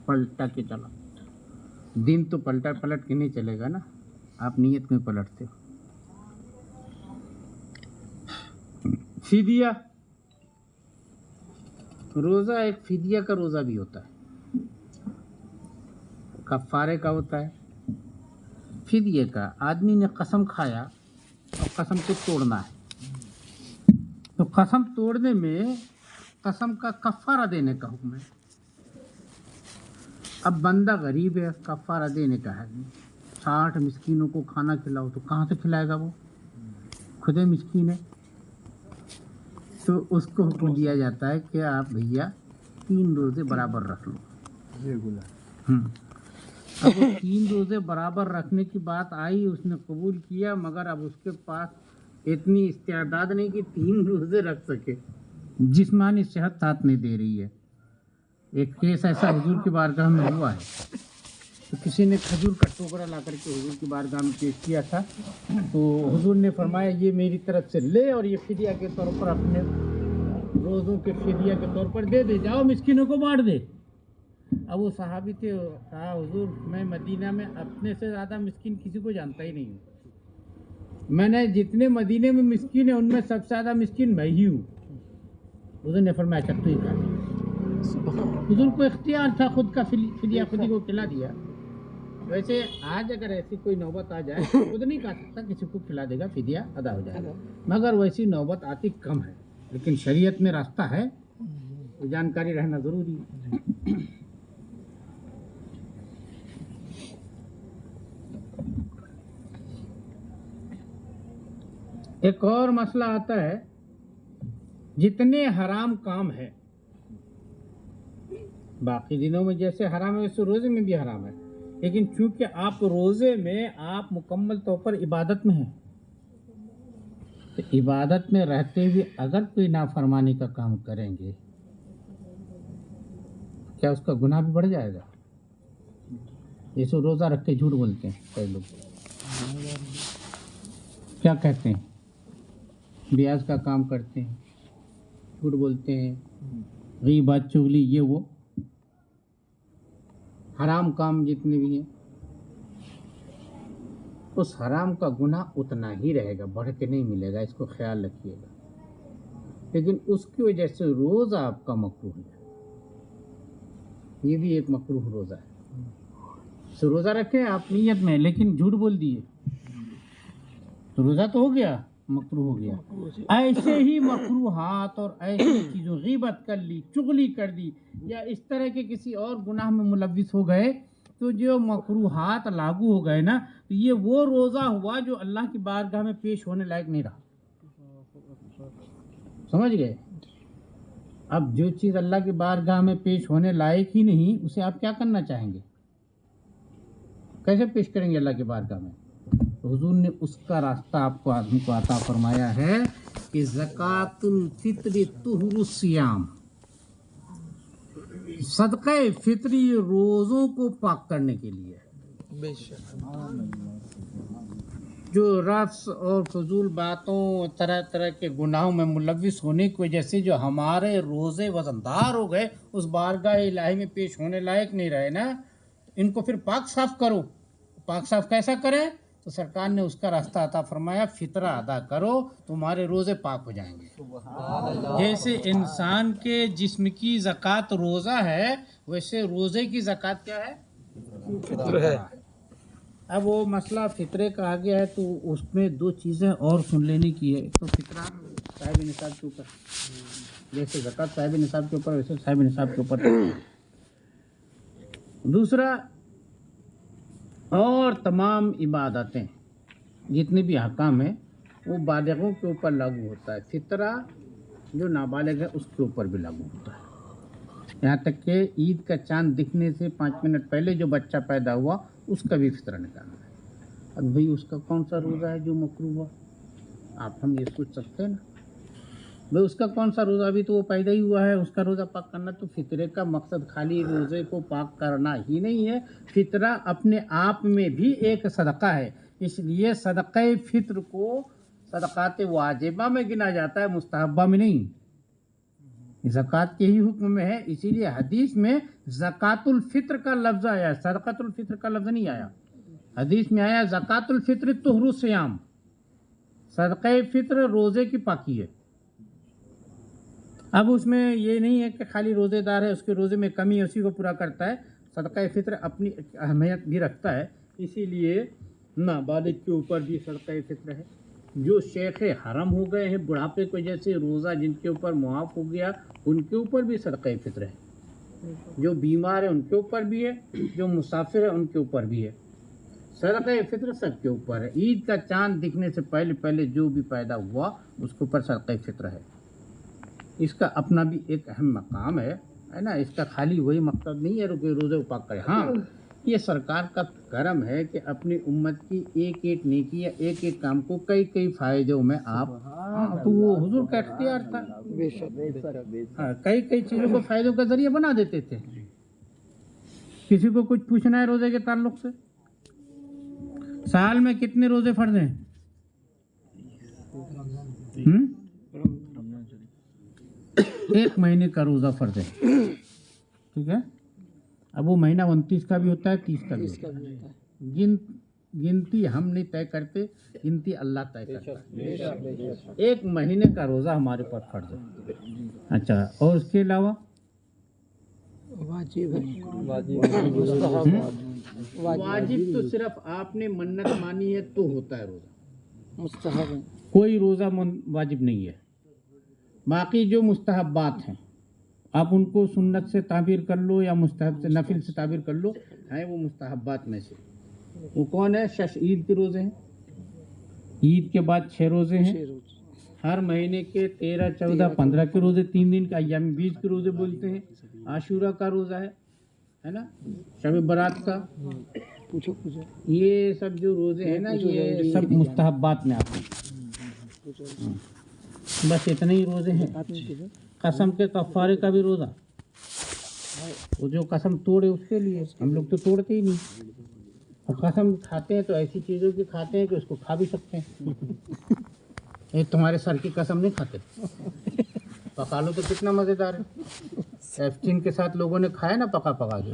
پلٹا کے چلا. دن تو پلٹ کے نہیں چلے گا نا, آپ نیت میں پلٹتے ہو. فدیہ, روزہ ایک فدیہ کا روزہ بھی ہوتا ہے, کفارے کا ہوتا ہے. فدیہ کا آدمی نے قسم کھایا اور قسم کو توڑنا ہے, تو قسم توڑنے میں قسم کا کفارہ دینے کا حکم ہے. اب بندہ غریب ہے, کفارہ دینے کا ہے. 60 مسکینوں کو کھانا کھلاؤ, تو کہاں سے کھلائے گا وہ, خود مسکین ہے. تو اس کو حکم دیا جاتا ہے کہ آپ بھیا 3 روزے برابر رکھ لو. اب وہ 3 روزے برابر رکھنے کی بات آئی, اس نے قبول کیا, مگر اب اس کے پاس اتنی استعداد نہیں کہ 3 روزے رکھ سکے, جسمانی صحت ساتھ نہیں دے رہی ہے. ایک کیس ایسا حضور کی بارگاہ میں ہوا ہے, تو کسی نے کھجور کا ٹوکرا لا کر کے حضور کی بارگاہ میں پیش کیا تھا, تو حضور نے فرمایا یہ میری طرف سے لے اور یہ فدیہ کے طور پر اپنے روزوں کے فدیہ کے طور پر دے دے, جاؤ مسکینوں کو بانٹ دے. اب وہ صحابی تھے, کہا حضور میں مدینہ میں اپنے سے زیادہ مسکین کسی کو جانتا ہی نہیں ہوں, میں نے جتنے مدینے میں مسکین ہیں ان میں سب سے زیادہ مسکین میں ہی ہوں. حضور نے فرمایا اچھا تو ہی کھا. حضور کو اختیار تھا خود کا فدیہ خودی کو کھلا دیا. ویسے آج اگر ایسی کوئی نوبت آ جائے خود نہیں کھا سکتا, کسی کو کھلا دے گا, فدیہ ادا ہو جائے گا. مگر ویسی نوبت آتی کم ہے, لیکن شریعت میں راستہ ہے, جانکاری رہنا ضروری ہے. ایک اور مسئلہ آتا ہے, جتنے حرام کام ہے, باقی دنوں میں جیسے حرام ہے ویسے روزے میں بھی حرام ہے, لیکن چونکہ آپ روزے میں آپ مکمل طور پر عبادت میں ہیں, تو عبادت میں رہتے ہوئے اگر کوئی نافرمانی کا کام کریں گے کیا اس کا گناہ بھی بڑھ جائے گا؟ جیسے روزہ رکھ کے جھوٹ بولتے ہیں کئی لوگ, کیا کہتے ہیں, بیاض کا کام کرتے ہیں, جھوٹ بولتے ہیں, غیبت چغلی یہ وہ, حرام کام جتنے بھی ہیں، اس حرام کا گناہ اتنا ہی رہے گا، بڑھ کے نہیں ملے گا، اس کو خیال رکھیے گا۔ لیکن اس کی وجہ سے روزہ آپ کا مکروہ ہے، یہ بھی ایک مکروہ روزہ ہے۔ تو روزہ رکھیں آپ نیت میں، لیکن جھوٹ بول دیے تو روزہ تو ہو گیا، مکروہ ہو گیا۔ ایسے ہی مکروہات اور ایسی چیزوں، غیبت کر لی، چغلی کر دی، یا اس طرح کے کسی اور گناہ میں ملوث ہو گئے، تو جو مکروہات لاگو ہو گئے نا، تو یہ وہ روزہ ہوا جو اللہ کی بارگاہ میں پیش ہونے لائق نہیں رہا۔ سمجھ گئے؟ اب جو چیز اللہ کی بارگاہ میں پیش ہونے لائق ہی نہیں، اسے آپ کیا کرنا چاہیں گے؟ کیسے پیش کریں گے اللہ کی بارگاہ میں؟ حضور نے اس کا راستہ آپ کو آدمی کو عطا فرمایا ہے کہ زکوٰۃ الفطر طہر الصیام، صدقہ فطری روزوں کو پاک کرنے کے لیے، جو رفث اور فضول باتوں، طرح طرح کے گناہوں میں ملوث ہونے کی وجہ سے جو ہمارے روزے وزندار ہو گئے، اس بارگاہ الہی میں پیش ہونے لائق نہیں رہے نا، ان کو پھر پاک صاف کرو۔ پاک صاف کیسا کریں؟ تو سرکار نے اس کا راستہ عطا فرمایا، فطرہ ادا کرو، تمہارے روزے پاک ہو جائیں گے۔ جیسے انسان کے جسم کی زکوٰۃ روزہ ہے، ویسے روزے کی زکوٰۃ کیا ہے؟ فطر ہے۔ اب وہ مسئلہ فطرے کا آ گیا ہے، تو اس میں دو چیزیں اور سن لینے کی ہے۔ ایک تو فطرہ صاحب نصاب کے اوپر، جیسے زکوٰۃ صاحب نصاب کے اوپر، ویسے صاحب نصاب کے اوپر۔ دوسرا، اور تمام عبادتیں جتنے بھی احکام ہیں وہ بالغوں کے اوپر لاگو ہوتا ہے، فطرہ جو نابالغ ہے اس کے اوپر بھی لاگو ہوتا ہے۔ یہاں تک کہ عید کا چاند دکھنے سے 5 منٹ پہلے جو بچہ پیدا ہوا اس کا بھی فطرہ نکالنا ہے۔ اب بھئی اس کا کون سا روزہ ہے جو مکروہ ہوا؟ آپ ہم یہ سوچ سکتے ہیں نا، بھئی اس کا کون سا روزہ؟ ابھی تو وہ پیدا ہی ہوا ہے، اس کا روزہ پاک کرنا۔ تو فطرے کا مقصد خالی روزے کو پاک کرنا ہی نہیں ہے، فطرہ اپنے آپ میں بھی ایک صدقہ ہے۔ اس لیے صدقہ فطر کو صدقات واجبہ میں گنا جاتا ہے، مستحبہ میں نہیں۔ زکوٰۃ کے ہی حکم میں ہے، اسی لیے حدیث میں زکوٰۃ الفطر کا لفظ آیا، صدقۃ الفطر کا لفظ نہیں آیا۔ حدیث میں آیا زکوٰۃ الفطر طہر الصیام، صدقہ فطر روزے کی پاکی ہے۔ اب اس میں یہ نہیں ہے کہ خالی روزے دار ہے، اس کے روزے میں کمی ہے، اسی کو پورا کرتا ہے۔ صدقہ فطر اپنی اہمیت بھی رکھتا ہے، اسی لیے نابالغ کے اوپر بھی صدقہ فطر ہے۔ جو شیخ حرم ہو گئے ہیں بڑھاپے کی وجہ سے، روزہ جن کے اوپر معاف ہو گیا، ان کے اوپر بھی صدقہ فطر ہے۔ جو بیمار ہیں ان کے اوپر بھی ہے، جو مسافر ہیں ان کے اوپر بھی ہے۔ صدقہ فطر سب کے اوپر ہے۔ عید کا چاند دکھنے سے پہلے پہلے جو بھی پیدا ہوا اس کے اوپر صدقہ فطر ہے۔ اس کا اپنا بھی ایک اہم مقام ہے نا، اس کا خالی وہی مقصد نہیں ہے کہ روزے پاک کرے۔ ہاں، یہ سرکار کا کرم ہے کہ اپنی امت کی ایک ایک نیکی یا ایک ایک کام کو کئی کئی فائدوں میں آپ، تو وہ حضور کا اختیار تھا، کئی کئی چیزوں کو فائدوں کا ذریعہ بنا دیتے تھے۔ کسی کو کچھ پوچھنا ہے روزے کے تعلق سے؟ سال میں کتنے روزے فرض ہیں؟ ایک مہینے کا روزہ فرض ہے، ٹھیک ہے؟ اب وہ مہینہ 29 کا بھی ہوتا ہے، 30 کا بھی ہوتا ہے۔ گنتی ہم نہیں طے کرتے، گنتی اللہ طے کرتا ہے۔ ایک مہینے کا روزہ ہمارے پر فرض ہے۔ اچھا، اور اس کے علاوہ واجب تو صرف آپ نے منت مانی ہے تو ہوتا ہے روزہ، مستحب کوئی روزہ واجب نہیں ہے۔ باقی جو مستحبات ہیں آپ ان کو سنت سے تعبیر کر لو یا مستحب سے، نفل سے تعبیر کر لو، ہیں وہ مستحبات میں سے۔ وہ کون ہے؟ عید کے روزے ہیں، عید کے بعد 6 روزے ہیں، ہر مہینے کے 13، 14، 15 کے روزے، 3 دن کا ایام بیج کے روزے بولتے ہیں، عاشورہ کا روزہ ہے نا، شب برات کا، یہ سب جو روزے ہیں نا یہ سب مستحبات میں آتے ہیں۔ بس اتنے ہی روزے ہیں۔ قسم کے کفارے کا بھی روزہ، وہ جو قسم توڑے اس کے لیے، ہم لوگ تو توڑتے ہی نہیں، اور قسم کھاتے ہیں تو ایسی چیزوں کی کھاتے ہیں کہ اس کو کھا بھی سکتے ہیں۔ ایک تمہارے سر کی قسم نہیں کھاتے، پکا لو تو کتنا مزیدار ہے۔ ایفٹین کے ساتھ لوگوں نے کھایا نا پکا پکا کے،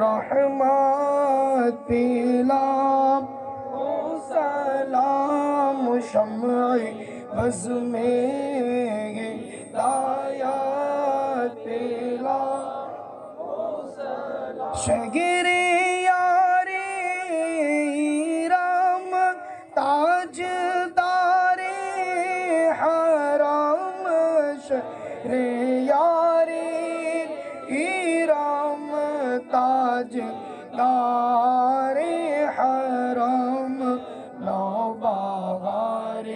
رحمت پلا سلام شمع بز میں ہدایت پلا شگر یاری رام تاج دار حرام شگر یاری رام تاج دار حرام نوبہار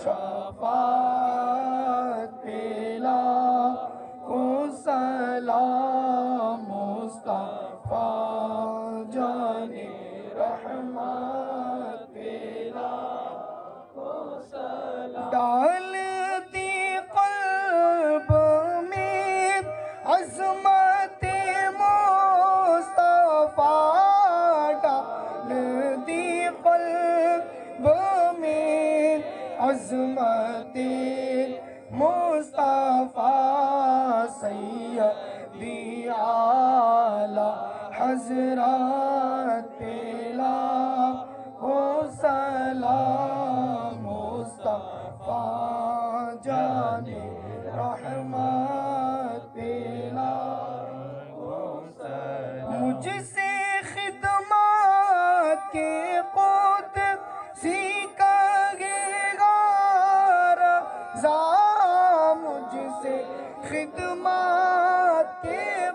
شفاعت پلا کو سلام مصطفیٰ جان رحمت پلا کو سلام ڈالتی قلب میں عظمت مصطفیٰ ڈالتی قلب میں عظمت مصطفیٰ سیدی اعلی حضرات پلا کو سلام مصطفیٰ جان رحمت پلا کو سلام مجھ سے خدمات کے قوت سیکھا مجھ سے خدمات کے